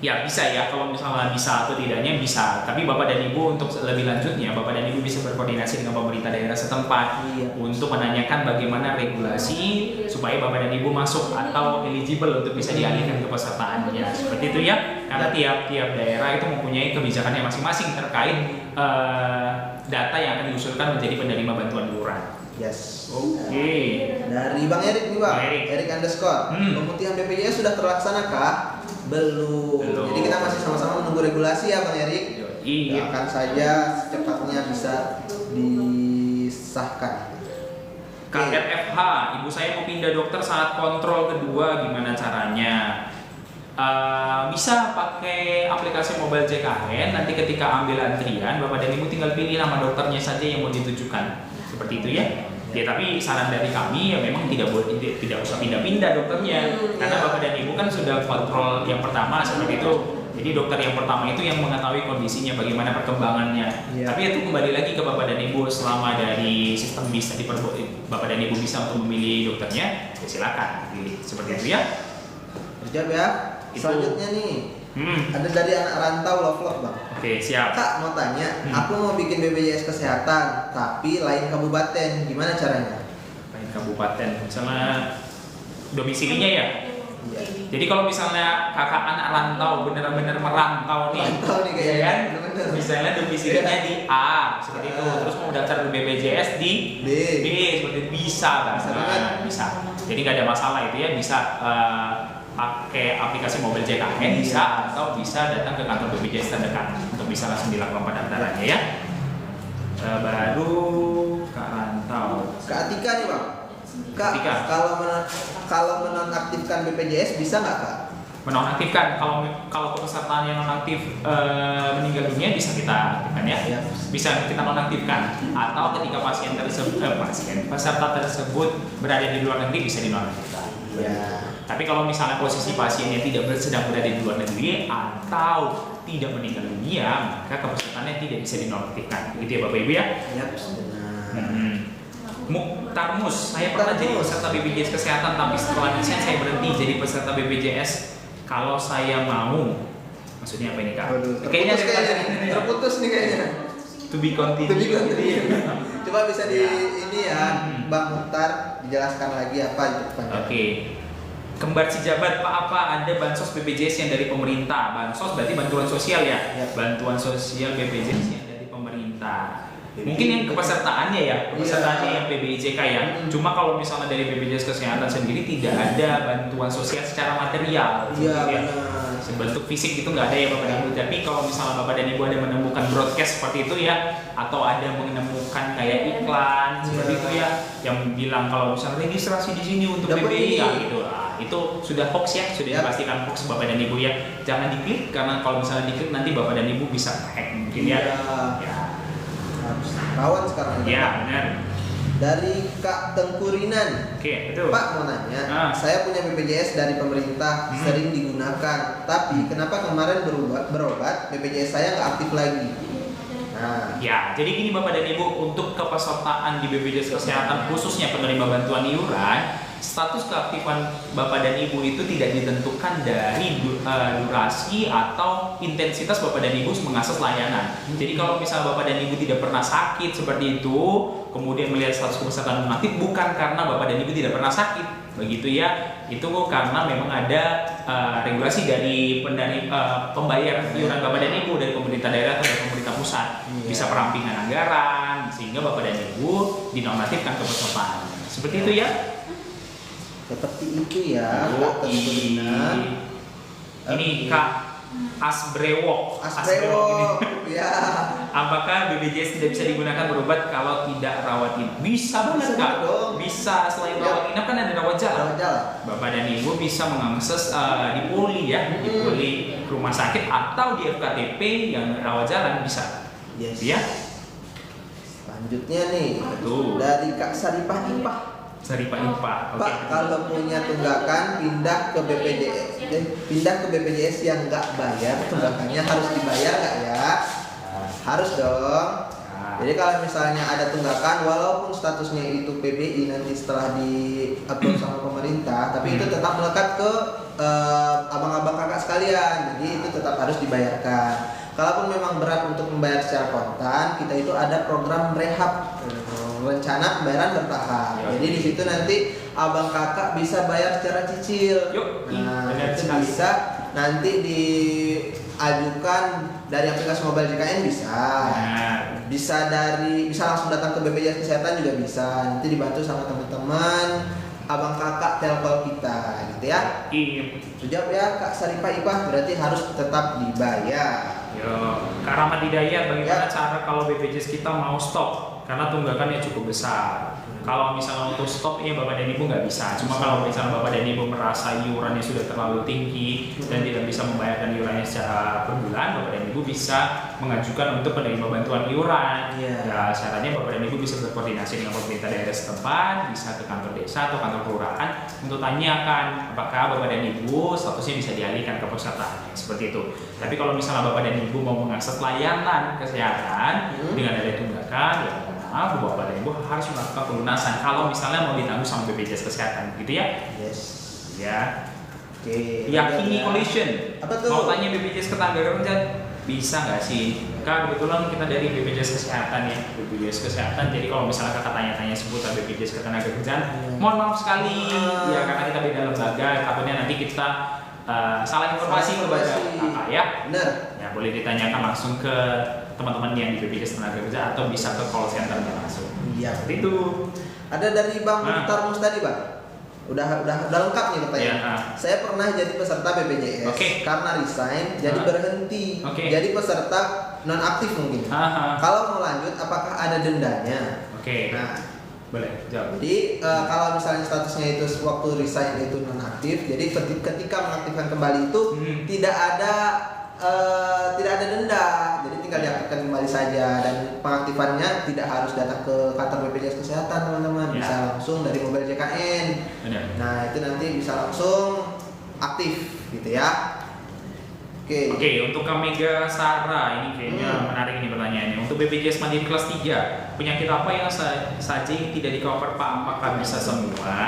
Speaker 1: Ya bisa ya, kalau misalnya bisa atau tidaknya bisa. Tapi Bapak dan Ibu untuk lebih lanjutnya, Bapak dan Ibu bisa berkoordinasi dengan pemerintah daerah setempat untuk menanyakan bagaimana regulasi supaya Bapak dan Ibu masuk atau eligible untuk bisa dialihkan ke pesertaannya. Seperti itu ya, karena tiap-tiap daerah itu mempunyai kebijakannya masing-masing terkait data yang akan diusulkan menjadi penerima bantuan iuran.
Speaker 2: Yes.
Speaker 1: Oke.
Speaker 2: Dari Bang Erik nih Bang,
Speaker 1: Bang Erik.
Speaker 2: Erik underscore. Pemutihan BPJS sudah terlaksana kah? Belum. Jadi kita masih sama-sama menunggu regulasi ya Bang Erik.
Speaker 1: Iya.
Speaker 2: Akan saja secepatnya bisa disahkan.
Speaker 1: Kadet FH, ibu saya mau pindah dokter saat kontrol kedua, gimana caranya? Bisa pakai aplikasi mobile JKN. Nanti ketika ambil antrian, Bapak dan Ibu tinggal pilih nama dokternya saja yang mau ditujukan. Seperti itu ya. Ya tapi saran dari kami ya memang tidak usah pindah-pindah dokternya, karena Bapak dan Ibu kan sudah kontrol yang pertama seperti itu. Jadi dokter yang pertama itu yang mengetahui kondisinya, bagaimana perkembangannya. Tapi itu kembali lagi ke Bapak dan Ibu, selama dari sistem bisa Bapak dan Ibu bisa untuk memilih dokternya, ya silakan pilih seperti itu ya.
Speaker 2: Terjawab ya. Selanjutnya nih, ada dari anak rantau Love Bang.
Speaker 1: Oke, siap.
Speaker 2: Kak mau tanya, aku mau bikin BPJS kesehatan, tapi lain kabupaten, gimana caranya?
Speaker 1: Lain kabupaten, misalnya domisilinya ya.
Speaker 2: Iya.
Speaker 1: Jadi kalau misalnya kakak anak rantau, bener-bener merantau nih,
Speaker 2: Rantau nih kayaknya,
Speaker 1: ya kan?
Speaker 2: bener-bener.
Speaker 1: Misalnya domisilinya di A, seperti itu. Terus mau daftar di BPJS di
Speaker 2: B.
Speaker 1: seperti itu. Bisa kan?
Speaker 2: Bisa banget.
Speaker 1: Bisa. Jadi nggak ada masalah itu ya, bisa pakai aplikasi mobil JKN bisa, atau bisa datang ke kantor BPJS terdekat untuk bisa langsung dilakukan pendaftarannya ya. Baru Kak Rantau.
Speaker 2: Kak Atika nih Bang. Kak,
Speaker 1: Atika.
Speaker 2: kalau menonaktifkan BPJS bisa nggak Kak?
Speaker 1: Menonaktifkan, kalau pesertaan yang nonaktif meninggal dunia bisa kita aktifkan ya. Bisa kita nonaktifkan, atau ketika peserta tersebut berada di luar negeri bisa dinonaktifkan.
Speaker 2: Ya.
Speaker 1: Tapi kalau misalnya posisi pasiennya sedang berada di luar negeri atau tidak meninggal dunia, maka kepesertaannya tidak bisa dinonaktifkan. Begitu ya Bapak Ibu ya.
Speaker 2: Ya, benar.
Speaker 1: Muktarmus, saya pernah jadi peserta BPJS Kesehatan, tapi setelah desain saya berhenti jadi peserta BPJS. Kalau saya mau, maksudnya apa ini Kak?
Speaker 2: Kayaknya terputus nih kayaknya.
Speaker 1: To be continued.
Speaker 2: Coba bisa ini ya, Bang Mukhtar dijelaskan lagi apa itu depannya.
Speaker 1: Oke. Kembar Cijabat, Pak, apa ada bansos BPJS yang dari pemerintah? Bansos berarti bantuan sosial ya? Bantuan sosial BPJS yang dari pemerintah. Mungkin yang kepesertaannya ya, yang PBIJK ya. Cuma kalau misalnya dari BPJS Kesehatan sendiri tidak ada bantuan sosial secara material.
Speaker 2: Iya,
Speaker 1: ya.
Speaker 2: benar.
Speaker 1: Sebentuk fisik itu nggak ada ya Bapak dan Ibu. Tapi kalau misalnya Bapak dan Ibu ada menemukan broadcast seperti itu ya, atau ada menemukan kayak iklan seperti itu ya, yang bilang kalau misalnya registrasi di sini untuk BPI ya gitu. Nah, itu sudah hoax ya, sudah dipastikan hoax Bapak dan Ibu ya. Jangan diklik, karena kalau misalnya diklik nanti Bapak dan Ibu bisa hack mungkin ya.
Speaker 2: Rawan sekarang.
Speaker 1: Ya, benar.
Speaker 2: Dari Kak Tengkurinan.
Speaker 1: Oke, betul.
Speaker 2: Pak mau nanya, saya punya BPJS dari pemerintah, sering digunakan, tapi kenapa kemarin berobat BPJS saya nggak aktif lagi? Nah,
Speaker 1: ya, jadi gini Bapak dan Ibu, untuk kepesertaan di BPJS Kesehatan khususnya penerima bantuan iuran, status keaktifan Bapak dan Ibu itu tidak ditentukan dari durasi atau intensitas Bapak dan Ibu mengakses layanan. Jadi kalau misalnya Bapak dan Ibu tidak pernah sakit seperti itu, kemudian melihat status kepesertaan nonaktif, bukan karena Bapak dan Ibu tidak pernah sakit, begitu ya. Itu karena memang ada regulasi dari pembayaran iuran Bapak dan Ibu dari pemerintah daerah atau dari pemerintah pusat. Bisa perampingan anggaran, sehingga Bapak dan Ibu dinonaktifkan kepesertaan. Seperti itu ya.
Speaker 2: Seperti itu ya, Kak Tengkurinan.
Speaker 1: Ini Kak Asbrewok
Speaker 2: ini. Ya.
Speaker 1: Apakah BPJS tidak bisa digunakan berobat kalau tidak rawat inap? Bisa banget Kak. Bisa, selain rawat inap kan ada rawat jalan. Bapak dan Ibu bisa mengakses di poli ya, di poli rumah sakit atau di FKTP yang rawat jalan bisa.
Speaker 2: Yes.
Speaker 1: Ya.
Speaker 2: Selanjutnya nih,
Speaker 1: Betul.
Speaker 2: dari Kak Saripah Ipah.
Speaker 1: Pak.
Speaker 2: Pak, kalau punya tunggakan pindah ke BPJS yang nggak bayar, tunggakannya harus dibayar nggak ya? Harus dong. Jadi kalau misalnya ada tunggakan, walaupun statusnya itu PBI nanti setelah di-upload sama pemerintah, tapi itu tetap melekat ke abang-abang kakak sekalian. Jadi itu tetap harus dibayarkan. Kalaupun memang berat untuk membayar secara kontan, kita itu ada program rehab, rencana pembayaran bertahap. Jadi di situ nanti abang kakak bisa bayar secara cicil. Nah, itu bisa nanti diajukan dari aplikasi mobile JKN bisa. Bisa langsung datang ke BPJS Kesehatan juga bisa. Nanti dibantu sama teman-teman abang kakak telpon kita gitu ya. Sejauh ya Kak Saripah Ipah berarti harus tetap dibayar.
Speaker 1: Yo, Kak Rahmat Hidayat, bagaimana cara kalau BPJS kita mau stop karena tunggakannya cukup besar? Kalau misalnya untuk stop ya Bapak dan Ibu nggak bisa. Cuma kalau misalnya Bapak dan Ibu merasa iurannya sudah terlalu tinggi dan tidak bisa membayarkan iurannya secara per bulan, Bapak dan Ibu bisa mengajukan untuk penerima bantuan iuran. Ya, syaratnya Bapak dan Ibu bisa berkoordinasi dengan pemerintah daerah setempat, bisa ke kantor desa atau kantor kelurahan untuk tanyakan apakah Bapak dan Ibu statusnya bisa dialihkan ke peserta. Seperti itu. Tapi kalau misalnya Bapak dan Ibu mau mengakses layanan kesehatan dengan ada tunggakan, ya maaf, Bapak dan Ibu harus melakukan pelunasan kalau misalnya mau ditanggung sama BPJS Kesehatan, gitu ya?
Speaker 2: Yes.
Speaker 1: Ya.
Speaker 2: Oke.
Speaker 1: Yakini Coalition.
Speaker 2: Apa tuh?
Speaker 1: Mau tanya BPJS Ketenagakerjaan, bisa nggak sih? Kak, kebetulan kita dari BPJS Kesehatan ya, BPJS Kesehatan. Jadi kalau misalnya kakak tanya-tanya seputar BPJS Ketenagakerjaan, mohon maaf sekali, ya karena kita beda lembaga, takutnya nanti kita salah informasi kepada kakak ya.
Speaker 2: Benar.
Speaker 1: Ya boleh ditanyakan langsung ke teman-teman yang di BPJS Ketenagakerjaan atau bisa ke call center-nya langsung.
Speaker 2: Iya.
Speaker 1: Seperti itu.
Speaker 2: Ada dari Bang Mukhtar Mustadi, Bang. Udah lengkap nih pertanyaan.
Speaker 1: Ya,
Speaker 2: Saya pernah jadi peserta BPJS karena resign jadi berhenti. Jadi peserta non aktif mungkin. Kalau mau lanjut apakah ada dendanya? Nah,
Speaker 1: boleh jawab.
Speaker 2: jadi kalau misalnya statusnya itu waktu resign itu non aktif, jadi ketika mengaktifkan kembali itu tidak ada denda, jadi tinggal diaktifkan kembali saja dan pengaktifannya tidak harus datang ke kantor BPJS Kesehatan teman-teman, bisa langsung dari mobile JKN. Nah itu nanti bisa langsung aktif gitu ya. Oke,
Speaker 1: untuk Kak Mega Sarah ini kayaknya menarik ini pertanyaannya. Untuk BPJS Mandiri kelas 3, penyakit apa yang saja yang tidak di-cover Pak? Apakah bisa semua?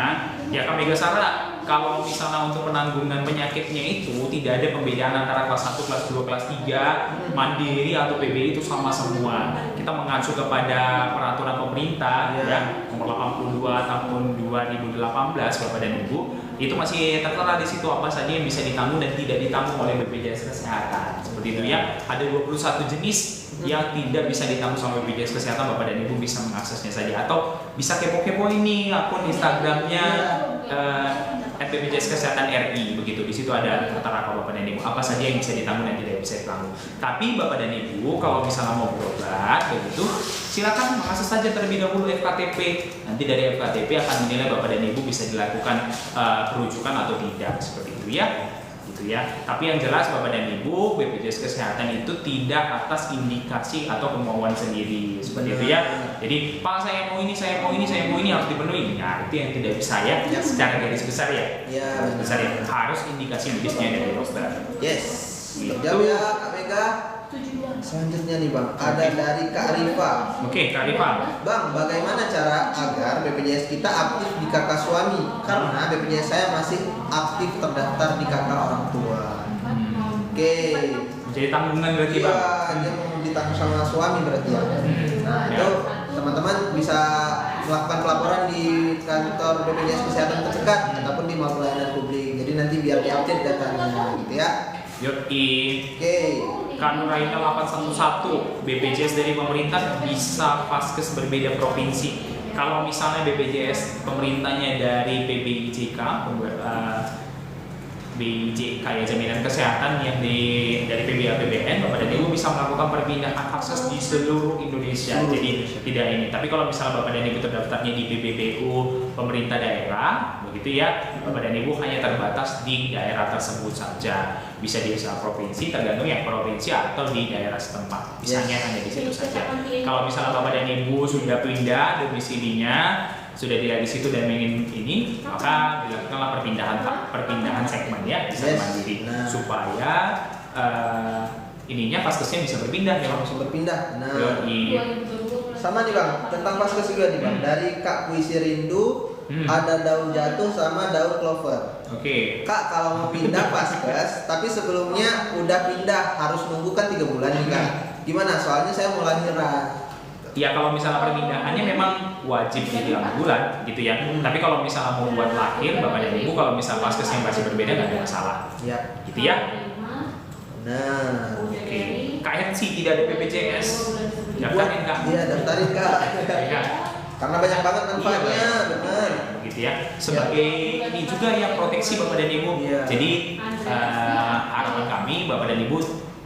Speaker 1: Ya Kak Mega Sarah, kalau misalnya untuk penanggungan penyakitnya itu tidak ada pembedaan antara kelas 1, kelas 2, kelas 3, Mandiri atau PBI itu sama semua. Kita mengacu kepada peraturan pemerintah ya, nomor 82 tahun 2018 Bapak dan Ibu. Itu masih tertera di situ apa saja yang bisa ditanggung dan tidak ditanggung oleh BPJS Kesehatan. Seperti itu ya. Ada 21 jenis yang tidak bisa ditanggung sama BPJS Kesehatan. Bapak dan Ibu bisa mengaksesnya saja atau bisa kepo-kepo ini akun Instagramnya BPJS Kesehatan RI begitu. Di situ ada tertera Bapak dan Ibu apa saja yang bisa ditanggung dan tidak bisa ditanggung. Tapi Bapak dan Ibu kalau misalnya mau berobat begitu, silakan mengakses saja terlebih dahulu FKTP. Nanti dari FKTP akan menilai Bapak dan Ibu bisa dilakukan perujukan atau tidak, seperti itu ya. Gitu ya. Tapi yang jelas Bapak dan Ibu, BPJS Kesehatan itu tidak atas indikasi atau kemauan sendiri, seperti itu ya. Jadi Pak saya mau ini, saya mau ini, saya mau ini harus dipenuhi. Nah itu yang tidak bisa ya, secara garis besar ya.
Speaker 2: Iya.
Speaker 1: Besar ya. Harus indikasi medisnya dari dokter.
Speaker 2: Yes. Jawab ya Kak Mega. Selanjutnya nih Bang, ada dari Kak Rifa.
Speaker 1: Kak Rifa.
Speaker 2: Bang, bagaimana cara agar BPJS kita aktif di kakak suami? Karena BPJS saya masih aktif terdaftar di kakak orang tua.
Speaker 1: Jadi tanggungan berarti Bang?
Speaker 2: Iya, dia mau ditanggung sama suami berarti ya. Nah itu teman-teman bisa melakukan pelaporan di kantor BPJS Kesehatan terdekat ataupun di mall pelayanan publik. Jadi nanti biar diupdate datanya gitu ya.
Speaker 1: Kak Nuraina 811, BPJS dari pemerintah bisa vaskes berbeda provinsi. Kalau misalnya BPJS pemerintahnya dari PBIJK, BIJK ya jaminan kesehatan yang dari PBAPBN, Bapak dan Ibu bisa melakukan perpindahan akses di seluruh Indonesia. Jadi tidak ini. Tapi kalau misalnya Bapak dan Ibu terdaftarnya di BPPU pemerintah daerah, begitu ya, Bapak dan Ibu hanya terbatas di daerah tersebut saja. Bisa di provinsi, tergantung ya provinsi atau di daerah setempat. Misalnya hanya di situ saja. Kalau misalnya Bapak dan Ibu sudah pindah domisilinya, sudah tidak di situ dan ingin ini, maka dilakukanlah perpindahan segmen ya, bisa mandiri supaya ininya vaskesnya bisa berpindah ya,
Speaker 2: langsung berpindah. Nah, sama nih Bang, tentang Vaskes juga nih Bang. Dari Kak Puisi Rindu, ada daun jatuh sama daun clover.
Speaker 1: Oke.
Speaker 2: Kak, kalau mau pindah Vaskes, tapi sebelumnya udah pindah, harus nunggu kan 3 bulan nih Kak. Gimana? Soalnya saya mau lahiran.
Speaker 1: Ya kalau misalnya perpindahannya memang wajib di 3 bulan gitu ya. Tapi kalau misalnya mau buat lahir bapak dan ibu, kalau misalnya vaskes yang masih berbeda nggak ada masalah.
Speaker 2: Ya.
Speaker 1: Gitu ya.
Speaker 2: Nah.
Speaker 1: Oke. KNC tidak ada BPJS. Daftarin Kak.
Speaker 2: Iya, daftarin Kak.
Speaker 1: Ya.
Speaker 2: Karena banyak banget manfaatnya,
Speaker 1: Iya,
Speaker 2: benar.
Speaker 1: Gitu ya. Sebagai ini juga yang proteksi bapak dan ibu.
Speaker 2: Iya.
Speaker 1: Jadi harapan kami bapak dan ibu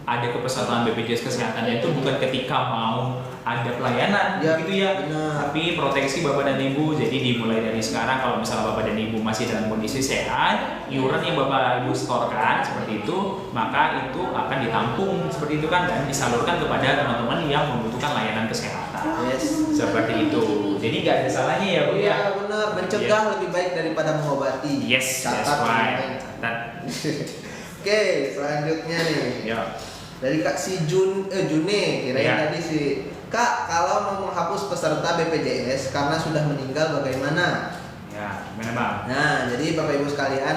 Speaker 1: ada kepesertaan BPJS Kesehatannya itu bukan ketika mau ada pelayanan
Speaker 2: Ya,
Speaker 1: gitu ya,
Speaker 2: benar.
Speaker 1: tapi proteksi bapak dan ibu. Jadi dimulai dari sekarang kalau misalnya bapak dan ibu masih dalam kondisi sehat, iuran yang bapak ibu setorkan seperti itu, maka itu akan ditampung seperti itu kan dan disalurkan kepada teman-teman yang membutuhkan layanan kesehatan.
Speaker 2: Yes.
Speaker 1: Seperti itu. Jadi nggak ada salahnya ya bu ya.
Speaker 2: Iya, benar. Mencegah lebih baik daripada mengobati.
Speaker 1: Yes, that's
Speaker 2: Catat,
Speaker 1: right.
Speaker 2: teman-teman. Oke, selanjutnya nih.
Speaker 1: Ya.
Speaker 2: Dari Kak si June kirain
Speaker 1: Ya.
Speaker 2: tadi sih. Kak, kalau mau menghapus peserta BPJS karena sudah meninggal bagaimana?
Speaker 1: Ya, gimana bang?
Speaker 2: Nah, jadi Bapak Ibu sekalian,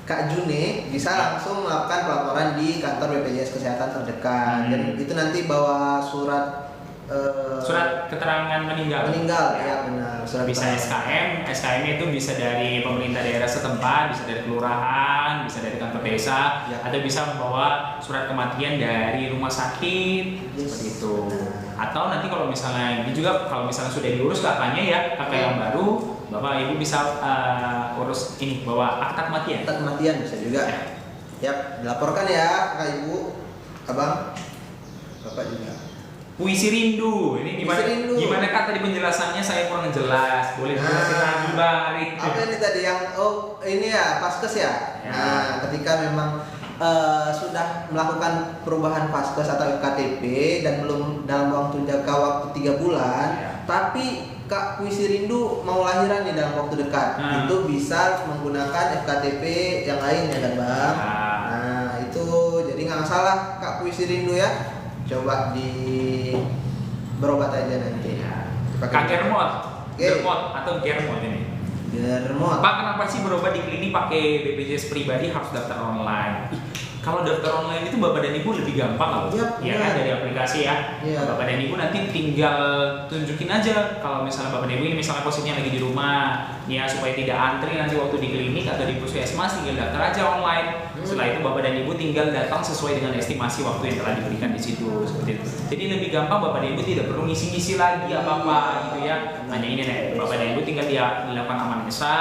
Speaker 2: Kak June bisa langsung melakukan pelaporan di kantor BPJS Kesehatan terdekat. Dan itu nanti bawa surat
Speaker 1: Surat keterangan meninggal.
Speaker 2: ya benar. Surat
Speaker 1: Bisa
Speaker 2: keterangan.
Speaker 1: SKM itu bisa dari pemerintah daerah setempat, bisa dari kelurahan, bisa dari kantor desa,
Speaker 2: Ya.
Speaker 1: atau bisa membawa surat kematian dari rumah sakit,
Speaker 2: Yes.
Speaker 1: seperti itu. Atau nanti kalau misalnya ini juga kalau misalnya sudah diurus kakaknya ya, kakak yang baru, bapak ibu bisa urus ini bawa akta kematian.
Speaker 2: Akta kematian bisa juga.
Speaker 1: Ya.
Speaker 2: Yap, dilaporkan ya Kak Ibu, Abang, Bapak juga.
Speaker 1: Puisi rindu, ini gimana?
Speaker 2: Puisi rindu.
Speaker 1: Gimana kak tadi penjelasannya saya kurang jelas. Boleh jelasin lagi bang Arik?
Speaker 2: Apa ini tadi yang ini ya Vaskes ya?
Speaker 1: Ya.
Speaker 2: Nah, ketika memang sudah melakukan perubahan Vaskes atau FKTP dan belum dalam jangka waktu 3 bulan,
Speaker 1: Ya.
Speaker 2: tapi Kak Puisi Rindu mau lahiran nih dalam waktu dekat, itu bisa menggunakan FKTP yang lain ya kan Bang? Nah itu jadi nggak masalah Kak Puisi Rindu ya. Coba di berobat aja nanti.
Speaker 1: Kak Germot,
Speaker 2: Oke.
Speaker 1: Germot atau Germot ini.
Speaker 2: Germot.
Speaker 1: Pak, kenapa sih berobat di klinik pakai BPJS pribadi harus daftar online? Kalau daftar online itu bapak dan ibu lebih gampang loh.
Speaker 2: Yap,
Speaker 1: Ya kan dari aplikasi ya.
Speaker 2: Iya.
Speaker 1: Bapak dan ibu nanti tinggal tunjukin aja kalau misalnya bapak dan ibu ini misalnya posisinya lagi di rumah, ya supaya tidak antri nanti waktu di klinik atau di puskesmas tinggal daftar aja online. Setelah itu bapak dan ibu tinggal datang sesuai dengan estimasi waktu yang telah diberikan di situ seperti itu. Jadi lebih gampang bapak dan ibu tidak perlu ngisi-ngisi lagi apa-apa gitu ya. Hanya ini nih, bapak dan ibu tinggal dia dilakukan anamnesa,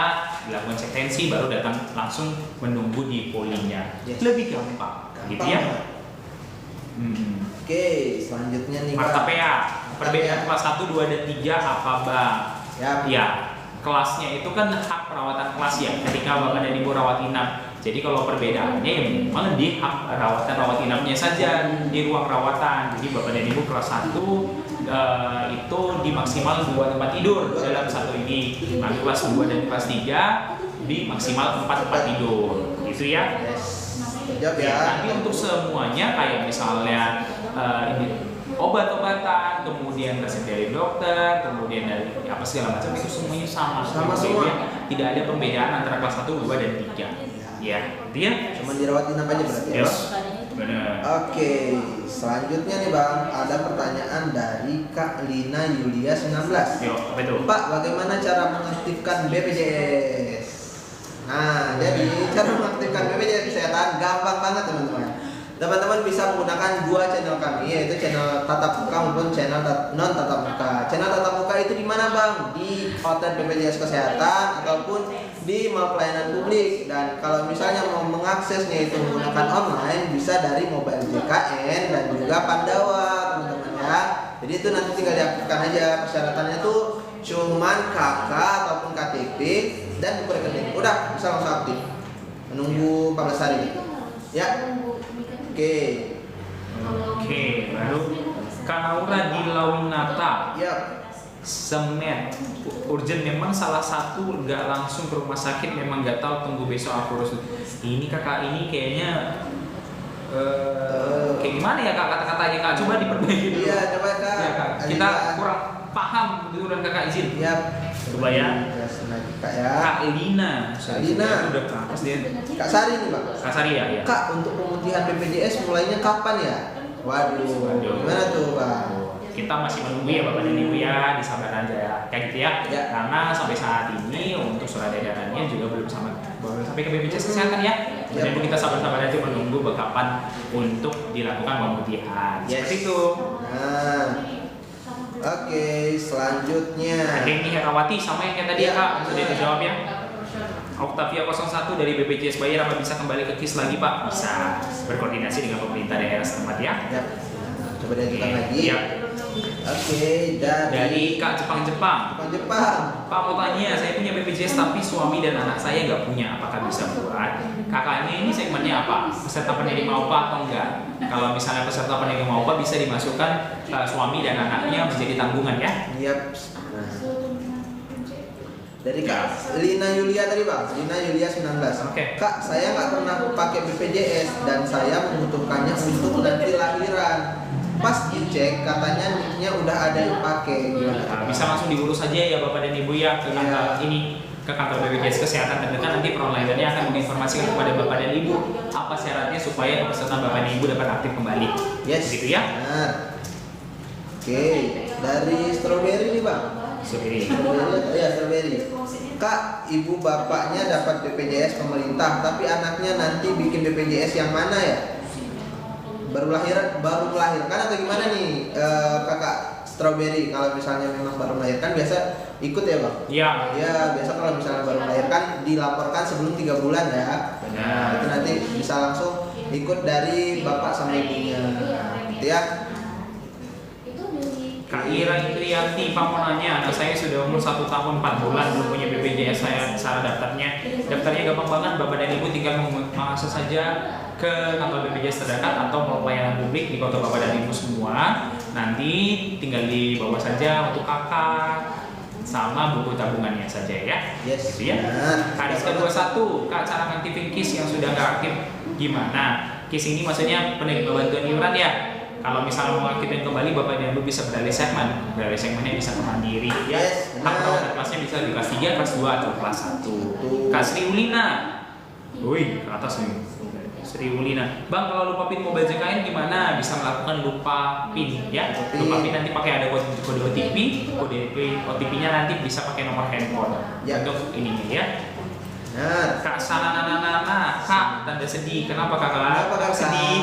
Speaker 1: dilakukan cek tensi, baru datang langsung menunggu di polinya.
Speaker 2: Yes.
Speaker 1: Lebih gampang, gitu ya.
Speaker 2: Oke, selanjutnya nih
Speaker 1: Marta
Speaker 2: Bang.
Speaker 1: PA, perbedaan kelas 1, 2, dan 3 apa bang?
Speaker 2: Yap.
Speaker 1: Ya, kelasnya itu kan hak perawatan kelas ya, ketika bapak dan ibu rawat inap. Jadi kalau perbedaannya ya memang di hak rawat inapnya saja di ruang rawatan. Jadi bapak dan ibu kelas 1 itu di maksimal 2 tempat tidur dalam satu ini. Nanti kelas 2 dan kelas 3 di maksimal 4 tempat tidur. Gitu ya.
Speaker 2: Jawab ya.
Speaker 1: Nanti untuk semuanya kayak misalnya ini obat-obatan, kemudian resep dari dokter, kemudian dari apa segala macam itu semuanya sama.
Speaker 2: Sama
Speaker 1: Jadi,
Speaker 2: semua.
Speaker 1: Tidak ada pembedaan antara kelas 1, 2 dan 3. Ya, itu ya.
Speaker 2: Cuma dirawat inap aja berarti ya
Speaker 1: Yes.
Speaker 2: Bang?
Speaker 1: Benar.
Speaker 2: Oke, selanjutnya nih Bang, ada pertanyaan dari Kak Lina Yulia 19.
Speaker 1: Yo, apa itu?
Speaker 2: Pak, bagaimana cara mengaktifkan BPJS? Nah, jadi cara mengaktifkan BPJS Kesehatan gampang banget teman-teman. Teman-teman bisa menggunakan 2 channel kami, yaitu channel tatap muka maupun channel non tatap muka. Channel tatap muka itu di mana Bang? Di outlet BPJS Kesehatan ataupun di mall pelayanan publik. Dan kalau misalnya mau mengaksesnya itu menggunakan online, bisa dari mobile JKN dan juga Pandawa teman-teman ya. Jadi itu nanti tinggal diaktifkan aja. Persyaratannya tuh cuman KK ataupun KTP dan buku rekening. Udah bisa langsung aktif. Menunggu 14 hari. Ya. Oke.
Speaker 1: Oke, baru Kanaura di Launata.
Speaker 2: Ya.
Speaker 1: Semen urgent memang salah satu nggak langsung ke rumah sakit, memang nggak tahu, tunggu besok aku harus ini kakak ini kayaknya kayak gimana ya kak kata-katanya kak, coba diperbaiki dulu.
Speaker 2: Iya, coba Kak.
Speaker 1: Ya, Kak.
Speaker 2: Alina.
Speaker 1: Kita kurang paham kebetulan kakak izin.
Speaker 2: Iya.
Speaker 1: Coba ya.
Speaker 2: Jelasin lagi Kak ya.
Speaker 1: Kak Lina.
Speaker 2: Kak Lina.
Speaker 1: Udah pas dia.
Speaker 2: Kak Sari nih Bang.
Speaker 1: Kak Sari ya.
Speaker 2: Kak, untuk pemutihan BPJS mulainya kapan ya? Waduh. Gimana tuh Bang?
Speaker 1: Kita masih menunggu ya Bapak dan Ibu ya, disabar aja ya, kayak gitu ya.
Speaker 2: Ya.
Speaker 1: Karena sampai saat ini untuk surat edarannya juga belum sampai ke BPJS Kesehatan ya. Jadi kita sabar-sabar aja menunggu kapan untuk dilakukan pemutihan.
Speaker 2: Yes.
Speaker 1: Seperti itu.
Speaker 2: Nah, oke, selanjutnya.
Speaker 1: Ada ini Herawati sama yang kayak tadi ya
Speaker 2: Ya.
Speaker 1: Kak, sudah dijawab ya. Octavia 01 dari BPJS Bayar, apa bisa kembali ke KIS lagi Pak? Bisa, berkoordinasi dengan pemerintah daerah setempat ya.
Speaker 2: Ya. Coba diajukan lagi.
Speaker 1: Ya.
Speaker 2: Oke,
Speaker 1: Dari Kak Jepang.
Speaker 2: Jepang.
Speaker 1: Pak mau tanya, saya punya BPJS tapi suami dan anak saya nggak punya, apakah bisa buat? Kakaknya ini segmennya apa? Peserta penerima upah atau enggak? Kalau misalnya peserta penerima upah bisa dimasukkan suami dan anaknya menjadi tanggungan ya?
Speaker 2: Yap. Nah. Dari Kak Lina Yulia tadi Bang, Lina Yulia 19.
Speaker 1: Oke.
Speaker 2: Kak, saya nggak pernah pakai BPJS dan saya membutuhkannya untuk nanti lahiran. Pas dicek katanya nicknya udah ada yang pakai. Gimana?
Speaker 1: Nah, bisa langsung diurus saja ya Bapak dan Ibu ya ke kantor ini, ke kantor BPJS Kesehatan terdekat. Nanti peronlainernya akan menginformasikan kepada Bapak dan Ibu apa syaratnya supaya kepesertaan Bapak dan Ibu dapat aktif kembali.
Speaker 2: Yes.
Speaker 1: Gitu ya.
Speaker 2: Nah. Oke, dari Strawberry nih Bang.
Speaker 1: Strawberry.
Speaker 2: Ya, Strawberry. Kak, ibu bapaknya dapat BPJS pemerintah, tapi anaknya nanti bikin BPJS yang mana ya? Baru melahirkan atau gimana nih kakak Strawberry? Kalau misalnya memang baru melahirkan biasa ikut ya Bang?
Speaker 1: Iya.
Speaker 2: Ya, biasa kalau misalnya baru melahirkan dilaporkan sebelum 3 bulan ya.
Speaker 1: Benar.
Speaker 2: Nah, itu nanti bisa langsung ikut dari bapak sama ibunya. Gitu ya.
Speaker 1: Kak Ira Indrianti, Pak mau nanya, anak saya sudah umur 1 tahun 4 bulan belum punya BPJS, saya cara daftarnya. Daftarnya gampang banget, Bapak dan Ibu tinggal mengakses saja ke kantor BPJS terdekat atau mau pelayanan publik di kota Bapak dan Ibu semua. Nanti tinggal dibawa saja untuk kakak sama buku tabungannya saja ya.
Speaker 2: Yes.
Speaker 1: Gitu ya. Kak Rizka 21, Kak cara ngaktifin KIS yang sudah nggak aktif gimana? KIS ini maksudnya penerima bantuan iuran ya. Kalau misalnya mau aktifin kembali, Bapak dan Ibu bisa beralih segmen. Beralih segmennya bisa ke mandiri ya.
Speaker 2: Yes,
Speaker 1: Hak rawat kelasnya bisa di kelas 3, kelas 2 atau kelas 1. Kak Sri Ulina. Wih, ke atas nih. Sri Ulina. Bang, kalau lupa PIN Mobile JKN gimana? Bisa melakukan lupa PIN ya. Lupa PIN nanti pakai ada kode OTP. Kode OTP-nya nanti bisa pakai nomor handphone.
Speaker 2: Ya.
Speaker 1: Untuk ininya ya.
Speaker 2: Nah,
Speaker 1: Kak Sanana, Kak, tanda sedih. Kenapa Kakak?
Speaker 2: kenapa kakak?
Speaker 1: Sedih.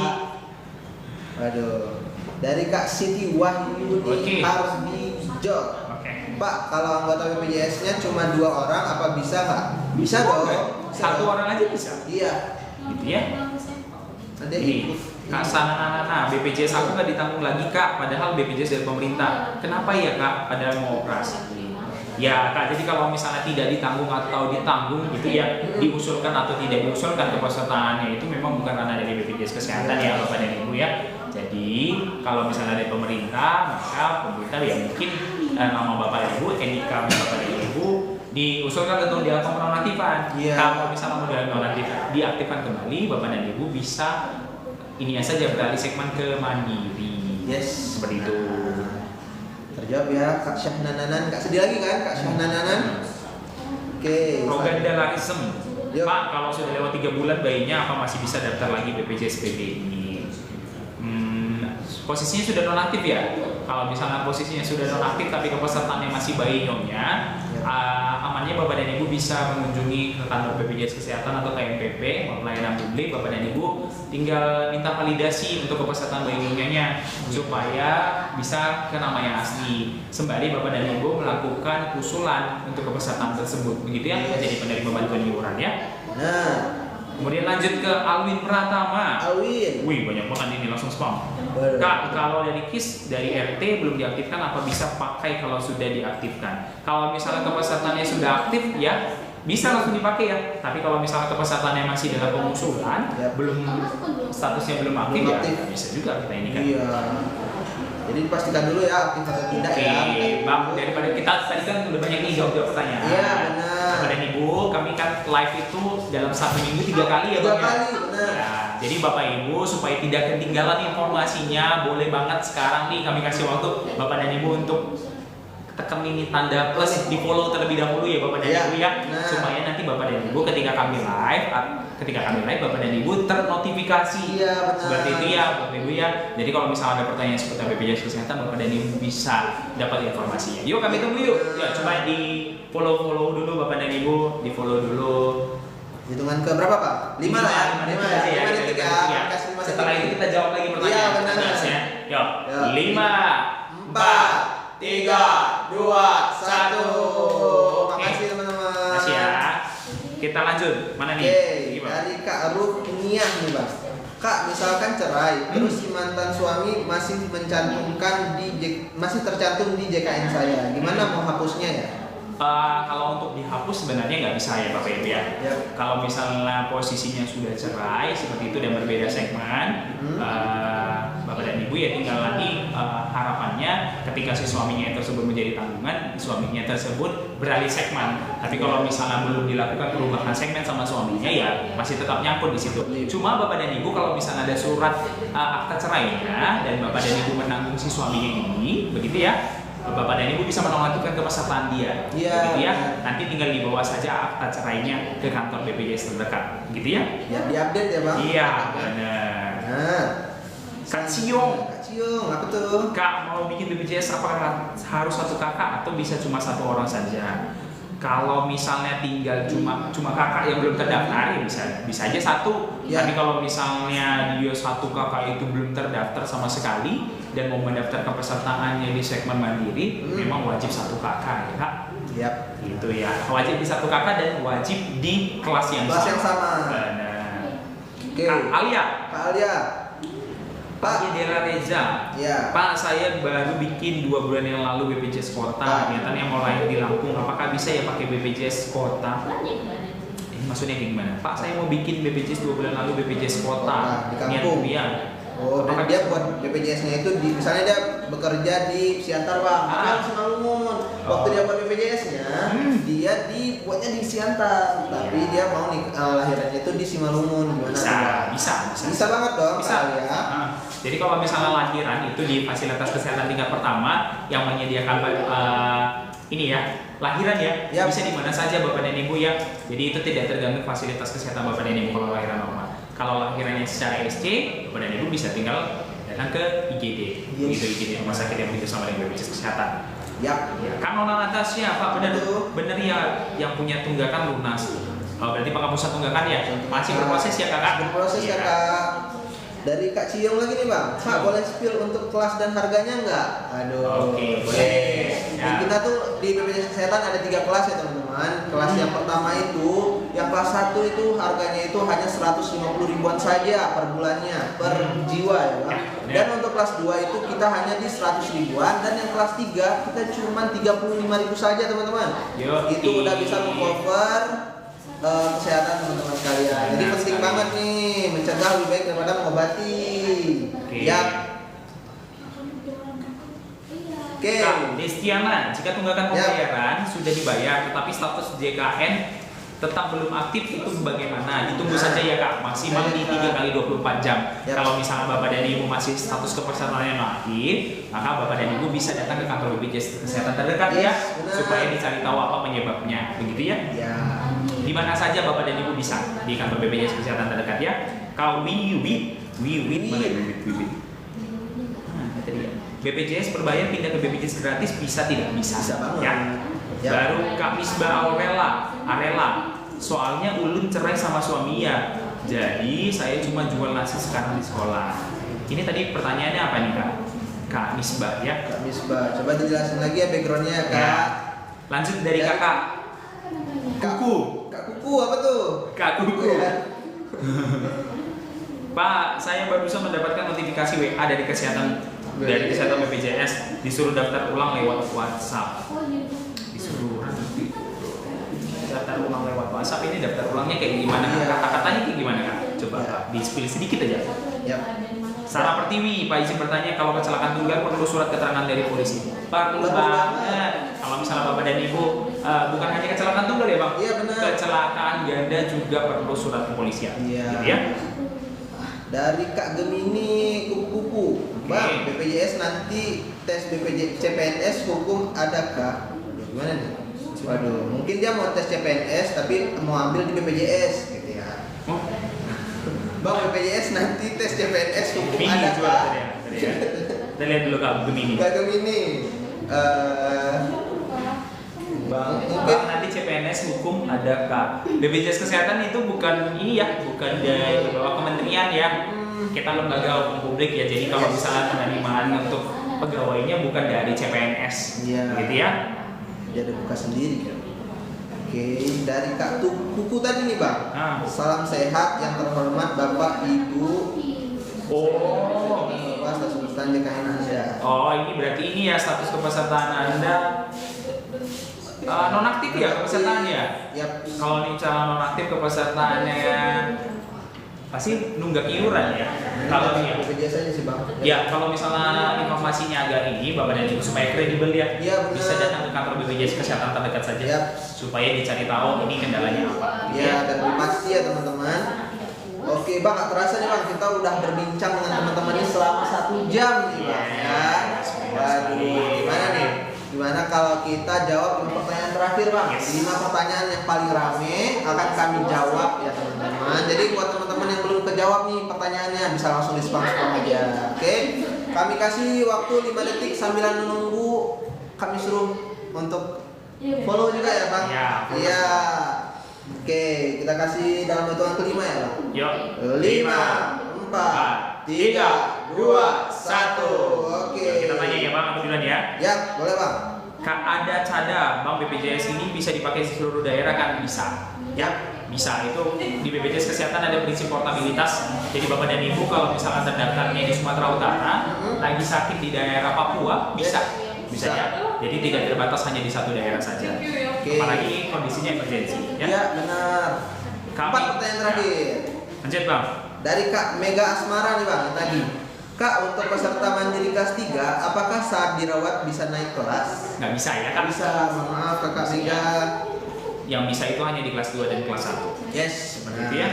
Speaker 2: Waduh. Dari Kak Siti Wahyuni
Speaker 1: Oke.
Speaker 2: Harbijot.
Speaker 1: Oke.
Speaker 2: Pak, kalau anggota BPJS-nya cuma 2 orang, apa bisa Kak? Bisa dong. Bisa
Speaker 1: Satu
Speaker 2: dong.
Speaker 1: orang aja bisa.
Speaker 2: Iya.
Speaker 1: Gitu ya.
Speaker 2: Nanti
Speaker 1: Ini
Speaker 2: ikut.
Speaker 1: Kak Sanana, BPJS aku nggak ditanggung lagi Kak, padahal BPJS dari pemerintah. Kenapa ya Kak? Padahal mau operasi. Ya Kak, jadi kalau misalnya tidak ditanggung atau ditanggung gitu ya, diusulkan atau tidak diusulkan kepesertaannya itu memang bukan karena dari BPJS Kesehatan ya Bapak dan Ibu ya. Jadi kalau misalnya dari pemerintah, maka pemerintah ya mungkin nama Bapak dan Ibu, NIK Bapak dan Ibu diusulkan untuk dilakukan penonaktifan.
Speaker 2: Iya.
Speaker 1: Kalau misalnya mau diaktifkan kembali, Bapak dan Ibu bisa ini saja beralih segmen ke mandiri.
Speaker 2: Yes.
Speaker 1: Seperti itu.
Speaker 2: Terjawab ya Kak Syahnananan. Kak sedih lagi kan Kak Syahnananan? Oke.
Speaker 1: Roganda Larisem.
Speaker 2: Yuk.
Speaker 1: Pak, kalau sudah lewat 3 bulan bayinya apa masih bisa daftar lagi BPJS PBI? Posisinya sudah nonaktif ya. Kalau misalnya posisinya sudah nonaktif tapi kepesertaannya masih bayi nyonya, amannya Bapak dan Ibu bisa mengunjungi ke kantor BPJS Kesehatan atau KMPP, pelayanan publik. Bapak dan Ibu tinggal minta validasi untuk kepesertaan bayi nyonya supaya bisa ke nama yang asli. Sembari Bapak dan Ibu melakukan usulan untuk kepesertaan tersebut, begitu ya, menjadi penerima bantuan iuran ya.
Speaker 2: Nah,
Speaker 1: Kemudian lanjut ke Alwin Pratama.
Speaker 2: Alwin.
Speaker 1: Wih, banyak banget ini langsung spam.
Speaker 2: Baru.
Speaker 1: Kak, kalau dari KIS, dari RT belum diaktifkan, apa bisa pakai kalau sudah diaktifkan? Kalau misalnya kepesertaannya sudah aktif, ya bisa langsung dipakai ya. Tapi kalau misalnya kepesertaannya masih dalam pengusulan,
Speaker 2: Ya.
Speaker 1: belum statusnya belum aktif,
Speaker 2: Belum
Speaker 1: ya
Speaker 2: aktif.
Speaker 1: bisa juga kita ini kan.
Speaker 2: Iya. Jadi pastikan dulu ya aktif atau tidak
Speaker 1: Oke,
Speaker 2: ya.
Speaker 1: Bang, daripada kita tadi kan udah banyak nih jawab pertanyaan.
Speaker 2: Iya, benar.
Speaker 1: Bapak dan Ibu, kami kan live itu dalam 1 minggu 3 kali ya
Speaker 2: 3
Speaker 1: Bang ya?
Speaker 2: kali, benar.
Speaker 1: Ya, jadi Bapak Ibu supaya tidak ketinggalan informasinya, boleh banget sekarang nih kami kasih waktu Bapak dan Ibu untuk tekan ini tanda plus, di follow terlebih dahulu ya Bapak dan
Speaker 2: Iya.
Speaker 1: Ibu ya,
Speaker 2: Nah.
Speaker 1: supaya nanti Bapak dan Ibu ketika kami live Bapak dan Ibu ternotifikasi.
Speaker 2: Iya, benar.
Speaker 1: Seperti itu ya Bapak Ibu ya. Jadi kalau misalnya ada pertanyaan seputar BPJS Kesehatan, Bapak dan Ibu bisa dapat informasinya. Yuk kami tunggu yuk. Ya coba di follow dulu Bapak dan Ibu, di follow dulu.
Speaker 2: Hitungan ke berapa Pak? 5 lah ya? 5 ya? 5 detik ya? Kasih 5
Speaker 1: Setelah
Speaker 2: detik.
Speaker 1: itu kita jawab lagi pertanyaan.
Speaker 2: Iya, benar.
Speaker 1: Ya. Yuk,
Speaker 2: Ya.
Speaker 1: 5,
Speaker 2: 4, 3, 2, 1.
Speaker 1: Oke.
Speaker 2: Makasih teman-teman.
Speaker 1: Makasih ya. Kita lanjut. Mana nih?
Speaker 2: Oke,
Speaker 1: Gimana?
Speaker 2: dari Kak Rukniah nih Bang. Kak, misalkan cerai, terus si mantan suami masih tercantum di JKN saya. Gimana mau hapusnya ya?
Speaker 1: Kalau untuk dihapus sebenarnya nggak bisa ya Bapak Ibu ya.
Speaker 2: Yap.
Speaker 1: Kalau misalnya posisinya sudah cerai seperti itu dan berbeda segmen, Bapak dan Ibu ya tinggal nanti harapannya ketika si suaminya tersebut menjadi tanggungan, suaminya tersebut beralih segmen. Tapi kalau misalnya belum dilakukan perubahan segmen sama suaminya ya masih tetap nyangkut di situ. Cuma Bapak dan Ibu kalau misalnya ada surat akta cerainya dan Bapak dan Ibu menanggung si suaminya ini, begitu ya. Bapak dan Ibu bisa menonaktifkan kepesertaan dia,
Speaker 2: Iya.
Speaker 1: gitu ya. Nanti tinggal dibawa saja akta cerainya ke kantor BPJS terdekat, gitu ya.
Speaker 2: Ya, diupdate ya Bang?
Speaker 1: Iya, benar.
Speaker 2: Nah,
Speaker 1: Kak Ciong,
Speaker 2: Kak Ciong, apa tuh?
Speaker 1: Kak mau bikin BPJS apakah harus satu kakak atau bisa cuma satu orang saja? Kalau misalnya tinggal cuma kakak yang belum terdaftar ya bisa aja satu.
Speaker 2: Ya.
Speaker 1: Tapi kalau misalnya dia satu kakak itu belum terdaftar sama sekali dan mau mendaftarkan pesertaannya di segmen mandiri, memang wajib satu kakak ya Kak.
Speaker 2: Yap.
Speaker 1: Gitu ya. Wajib di satu kakak dan wajib di kelas yang
Speaker 2: Kelas yang sama.
Speaker 1: Benar.
Speaker 2: Oke.
Speaker 1: Kak Alia.
Speaker 2: Kak Alia. Pak.
Speaker 1: Pak Dela Reza.
Speaker 2: Ya.
Speaker 1: Pak, saya baru bikin 2 bulan yang lalu BPJS Kota. Ternyata mau lahir di Lampung. Apakah bisa ya pakai BPJS Kota? Ini maksudnya kayak gimana? Pak, saya mau bikin BPJS 2 bulan lalu BPJS Kota.
Speaker 2: Di kampung.
Speaker 1: Iya.
Speaker 2: Oh, dan
Speaker 1: Apakah
Speaker 2: dia
Speaker 1: bisa?
Speaker 2: buat BPJS-nya itu misalnya dia bekerja di Siantar Bang, tapi harus Simalungun. Waktu dia buat BPJS-nya, dia dibuatnya di Siantar, tapi dia mau lahirannya itu di Simalungun. Gimana? tuh, Bang?
Speaker 1: Bisa
Speaker 2: banget dong,
Speaker 1: Bisa.
Speaker 2: Kak Alia.
Speaker 1: Jadi kalau misalnya lahiran itu di fasilitas kesehatan tingkat pertama yang menyediakan ini ya lahiran ya,
Speaker 2: Yap.
Speaker 1: bisa di mana saja Bapak dan Ibu ya. Jadi itu tidak tergantung fasilitas kesehatan Bapak dan Ibu kalau lahiran normal. Kalau lahirannya secara SC, Bapak dan Ibu bisa tinggal datang ke IGD,
Speaker 2: Yes.
Speaker 1: itu IGD rumah sakit yang bekerjasama dengan BPJS Kesehatan.
Speaker 2: Yap.
Speaker 1: Ya, kan nona atasnya Pak benar
Speaker 2: Betul.
Speaker 1: benar ya yang punya tunggakan lunas. Oh, berarti penghapusan tunggakan ya masih berproses ya kakak?
Speaker 2: Berproses ya
Speaker 1: Iya.
Speaker 2: Kak. Dari Kak Ciong lagi nih Bang. Kak boleh spill untuk kelas dan harganya nggak? Aduh.
Speaker 1: Oke, boleh.
Speaker 2: Di
Speaker 1: Ya.
Speaker 2: kita tuh di BPJS Kesehatan ada 3 kelas ya teman-teman. Kelas yang pertama itu, yang kelas 1 itu harganya itu hanya 150 ribuan saja per bulannya, per jiwa ya Bang.
Speaker 1: Ya,
Speaker 2: Dan untuk kelas 2 itu kita hanya di 100 ribuan, dan yang kelas 3 kita cuma 35 ribu saja teman-teman.
Speaker 1: Yo,
Speaker 2: Itu udah bisa mengcover kesehatan teman-teman sekalian. Jadi
Speaker 1: Benar
Speaker 2: penting
Speaker 1: sekali.
Speaker 2: banget nih, mencegah lebih baik daripada mengobati.
Speaker 1: Oke.
Speaker 2: Ya. Oke.
Speaker 1: Kak Destiana, jika tunggakan
Speaker 2: Ya.
Speaker 1: pembayaran sudah dibayar tetapi status JKN tetap belum aktif, itu bagaimana? Ditunggu saja ya Kak, maksimal di 3 kali 24 jam.
Speaker 2: Ya.
Speaker 1: Kalau misalnya Bapak dan Ibu masih status kepesertaannya aktif, maka Bapak dan Ibu bisa datang ke kantor BPJS Kesehatan terdekat ya,
Speaker 2: Yes, benar.
Speaker 1: supaya dicari tahu apa penyebabnya, begitu ya?
Speaker 2: Ya.
Speaker 1: Di mana saja Bapak dan Ibu bisa di kantor BPJS Kesehatan terdekat ya. Kau Wiwit, mana Wiwit? Tadi ya. BPJS berbayar pindah ke BPJS gratis bisa tidak? Bisa,
Speaker 2: Bisa banget.
Speaker 1: ya.
Speaker 2: Ya.
Speaker 1: Baru Kak Misbah Arela. Soalnya ulun cerai sama suami ya. Jadi saya cuma jual nasi sekarang di sekolah. Ini tadi pertanyaannya apa nih Kak? Kak Misbah ya.
Speaker 2: Kak Misbah, coba dijelasin lagi ya backgroundnya Kak.
Speaker 1: Ya. Lanjut dari
Speaker 2: Ya.
Speaker 1: Kakak Kuku.
Speaker 2: Kak Kuku apa tuh?
Speaker 1: Kak Kuku.
Speaker 2: Ya.
Speaker 1: Pak, saya barusan mendapatkan notifikasi WA dari kesehatan BPJS disuruh daftar ulang lewat WhatsApp. Disuruh daftar ulang lewat WhatsApp, ini daftar ulangnya kayak gimana?
Speaker 2: Iya.
Speaker 1: Kata-katanya kayak gimana Kak? Coba
Speaker 2: Iya.
Speaker 1: Kak, di-spill sedikit aja.
Speaker 2: Ya.
Speaker 1: Sarah Pertiwi, Pak izin bertanya, kalau kecelakaan tunggal perlu surat keterangan dari polisi? Perlu
Speaker 2: Perlu
Speaker 1: banget. Kalau misalnya Bapak dan Ibu, bukan hanya kecelakaan tunggal ya Bang?
Speaker 2: Iya, benar.
Speaker 1: Kecelakaan ganda juga perlu surat kepolisian.
Speaker 2: Iya.
Speaker 1: Gitu ya?
Speaker 2: dari Kak Gemini kupu-kupu. Bang, BPJS nanti tes CPNS hukum adakah? Ya, gimana nih? Waduh, mungkin dia mau tes CPNS tapi mau ambil di BPJS gitu ya. Bang, BPJS nanti tes CPNS hukum
Speaker 1: Gemini
Speaker 2: adakah?
Speaker 1: coba tadi ya. Kita lihat dulu Kak Gemini.
Speaker 2: Kak Gemini. Bang,
Speaker 1: Bang, nanti CPNS hukum adakah? BPJS Kesehatan itu bukan ini ya, bukan dari bawah kementerian ya. Kita lembaga hukum publik ya, jadi kalau misalnya penerimaan untuk pegawainya bukan dari CPNS,
Speaker 2: Iya.
Speaker 1: gitu ya.
Speaker 2: Dia ada buka sendiri ya. Oke, dari Kak Kuku tadi nih Bang. Salam sehat yang terhormat Bapak Ibu.
Speaker 1: Oh.
Speaker 2: Bapak status pesertaan JKN Anda.
Speaker 1: Oh, ini berarti ini ya status kepesertaan Anda nonaktif ya kepesertaannya.
Speaker 2: Yap.
Speaker 1: Kalau nih calon nonaktif kepesertaannya pasti nunggak iuran ya. Kalau nih
Speaker 2: BPJS aja sih Bang.
Speaker 1: ya, kalau misalnya informasinya agak ini, Bapak dan Ibu supaya kredibel ya,
Speaker 2: Iya, benar.
Speaker 1: bisa datang ke kantor BPJS Kesehatan terdekat saja,
Speaker 2: Yap.
Speaker 1: supaya dicari tahu ini kendalanya apa.
Speaker 2: Ya, dan pasti ya teman-teman. Oke Bang, gak terasa nih Bang, kita udah berbincang dengan teman-teman ini selama 1 jam nih Bang ya. Waduh, gimana nih? Gimana kalau kita jawab 5 pertanyaan terakhir Bang? 5 pertanyaan yang paling rame akan kami jawab ya teman-teman. Jadi buat teman-teman yang belum kejawab nih pertanyaannya bisa langsung di spam-spam aja. Oke? Kami kasih waktu 5 detik sambil menunggu. Kami suruh untuk follow juga ya Bang?
Speaker 1: Ya, follow.
Speaker 2: Iya. Oke, kita kasih dalam hitungan kelima ya Bang?
Speaker 1: Yuk.
Speaker 2: 5, 4, 3, 2, 1. Oke.
Speaker 1: Kita tanya ya Bang, aku duluan ya.
Speaker 2: Ya, boleh Bang.
Speaker 1: Kak ada cada, Bang, BPJS ini bisa dipakai di seluruh daerah kan? Bisa. Ya, bisa. Itu di BPJS Kesehatan ada prinsip portabilitas. Jadi Bapak dan Ibu kalau misalkan terdaftarnya di Sumatera Utara, lagi sakit di daerah Papua, bisa. Bisa ya. Jadi tidak terbatas hanya di satu daerah saja.
Speaker 2: Oke.
Speaker 1: Apalagi kondisinya emergensi. Ya.
Speaker 2: Ya, benar. 4 pertanyaan terakhir.
Speaker 1: Lanjut Bang.
Speaker 2: Dari Kak Mega Asmara nih Bang, yang tadi. Kak, untuk peserta mandiri kelas 3, apakah saat dirawat bisa naik kelas?
Speaker 1: Nggak bisa ya kan?
Speaker 2: Bisa, mohon maaf Kakak Mega.
Speaker 1: Yang bisa itu hanya di kelas 2 dan kelas 1.
Speaker 2: Yes,
Speaker 1: Seperti itu ya.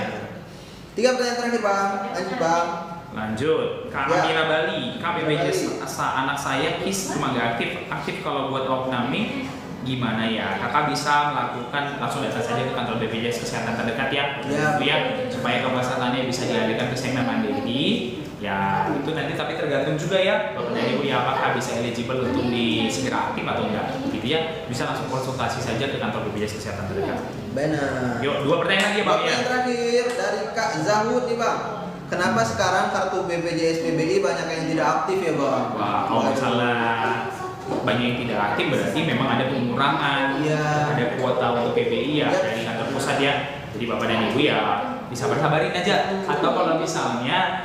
Speaker 2: 3 pertanyaan terakhir Bang. Lanjut Bang.
Speaker 1: Lanjut, Kak
Speaker 2: Ya.
Speaker 1: Amira Bali, Kak BPJS
Speaker 2: Bali.
Speaker 1: anak saya KIS cuma nggak aktif kalau buat opname gimana ya? Kakak bisa melakukan langsung datang saja ke kantor BPJS Kesehatan terdekat ya,
Speaker 2: Ya.
Speaker 1: gitu ya, supaya kepesertaannya bisa dialihkan ke segmen mandiri. Ya, itu nanti tapi tergantung juga ya, Bapak dan Ibu ya apakah bisa eligible untuk segera aktif atau enggak, gitu ya. Bisa langsung konsultasi saja ke kantor BPJS Kesehatan terdekat.
Speaker 2: Benar.
Speaker 1: Yuk, 2 pertanyaan lagi Bang ya.
Speaker 2: Pertanyaan terakhir dari Kak Zahud nih Bang. Kenapa sekarang kartu BPJS PBI banyak yang tidak aktif ya Bang?
Speaker 1: Wah, kalau misalnya banyak yang tidak aktif berarti memang ada pengurangan,
Speaker 2: Iya.
Speaker 1: ada kuota untuk PBI ya
Speaker 2: Iya.
Speaker 1: dari kantor pusat ya. Jadi Bapak dan Ibu ya bisa bersabarin aja. Atau kalau misalnya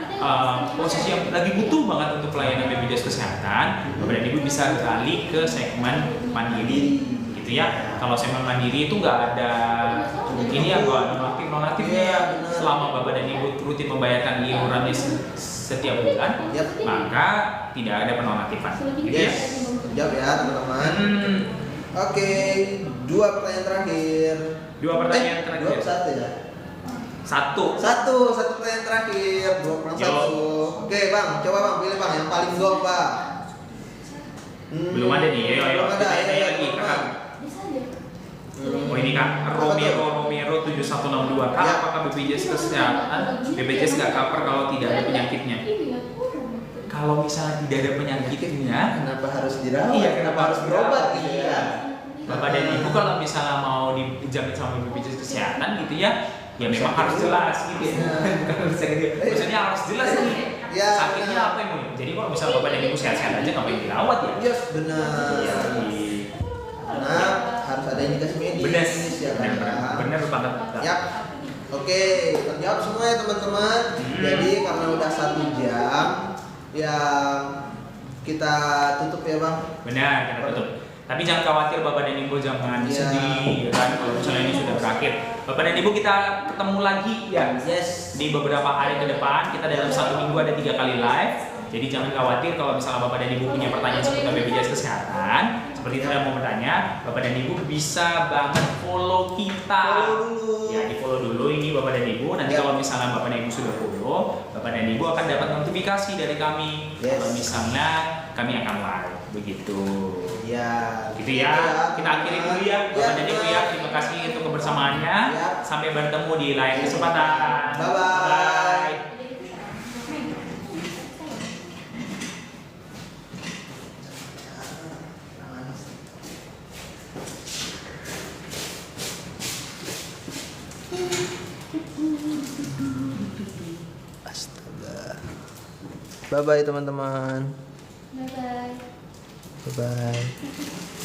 Speaker 1: posisi yang lagi butuh banget untuk pelayanan BPJS Kesehatan, Bapak dan Ibu bisa beralih ke segmen mandiri, gitu ya. Kalau segmen mandiri itu nggak ada ini ya, nggak nonaktifnya ya. Selama Bapak dan Ibu rutin membayarkan iurannya setiap bulan, maka tidak ada penonaktifan. Gitu ya.
Speaker 2: Yes. Jawab ya teman-teman. Oke, 2 pertanyaan terakhir.
Speaker 1: 2 pertanyaan terakhir.
Speaker 2: 1 ya.
Speaker 1: Satu.
Speaker 2: Satu pertanyaan terakhir. 2 kurang 1. Oke Bang, coba Bang pilih Bang yang paling gol Bang.
Speaker 1: Belum ada nih, ayo
Speaker 2: Belum ada,
Speaker 1: kita
Speaker 2: ayo,
Speaker 1: tanya lagi
Speaker 2: Bang.
Speaker 1: Kakak. Oh ini Kak, Romero 7162. Kak,
Speaker 2: Ya.
Speaker 1: apakah BPJS Kesehatan BPJS nggak cover kalau tidak ada penyakitnya? Kalau misalnya tidak ada penyakitnya,
Speaker 2: Kenapa harus dirawat?
Speaker 1: iya
Speaker 2: Kenapa harus berobat gitu ya?
Speaker 1: Bapak dan Ibu kalau misalnya mau dijamin sama BPJS Kesehatan gitu ya, ya memang harus jelas gitu ya. Bukan bisa gitu. Maksudnya harus jelas nih.
Speaker 2: Ya,
Speaker 1: Sakitnya
Speaker 2: benar.
Speaker 1: apa yang mau? Jadi kalau misalnya Bapak dan Ibu sehat-sehat aja ngapain dirawat ya?
Speaker 2: Yes, benar.
Speaker 1: Iya.
Speaker 2: Karena harus ada indikasi medis
Speaker 1: Benar,
Speaker 2: ya kan?
Speaker 1: benar banget.
Speaker 2: Ya. Oke, terjawab semua ya teman-teman. Jadi karena udah 1 jam yang kita tutup ya Bang.
Speaker 1: Benar, kita tutup. Tapi jangan khawatir Bapak dan Ibu, jangan
Speaker 2: Iya.
Speaker 1: sedih ya kan kalau misalnya ini sudah berakhir. Bapak dan Ibu kita ketemu lagi ya.
Speaker 2: Yes.
Speaker 1: Di beberapa hari ke depan kita dalam 1 minggu ada 3 kali live. Jadi jangan khawatir kalau misalnya Bapak dan Ibu punya pertanyaan seputar BPJS Kesehatan, seperti itu mau bertanya, Bapak dan Ibu bisa banget follow kita.
Speaker 2: Follow dulu.
Speaker 1: Ya, di follow dulu ini Bapak dan Ibu. Nanti
Speaker 2: Ya.
Speaker 1: kalau misalnya Bapak dan Ibu sudah follow, Bapak Bapak dan Ibu akan dapat notifikasi dari kami
Speaker 2: Yes.
Speaker 1: kalau misalnya kami akan live begitu.
Speaker 2: Ya.
Speaker 1: Gitu ya. Kita akhiri dulu ya Bapak dan Ibu ya. Terima kasih untuk kebersamaannya.
Speaker 2: Ya.
Speaker 1: Sampai bertemu di lain kesempatan.
Speaker 2: Bye-bye. Astaga. Bye bye teman-teman.
Speaker 3: Bye bye.
Speaker 2: Bye bye.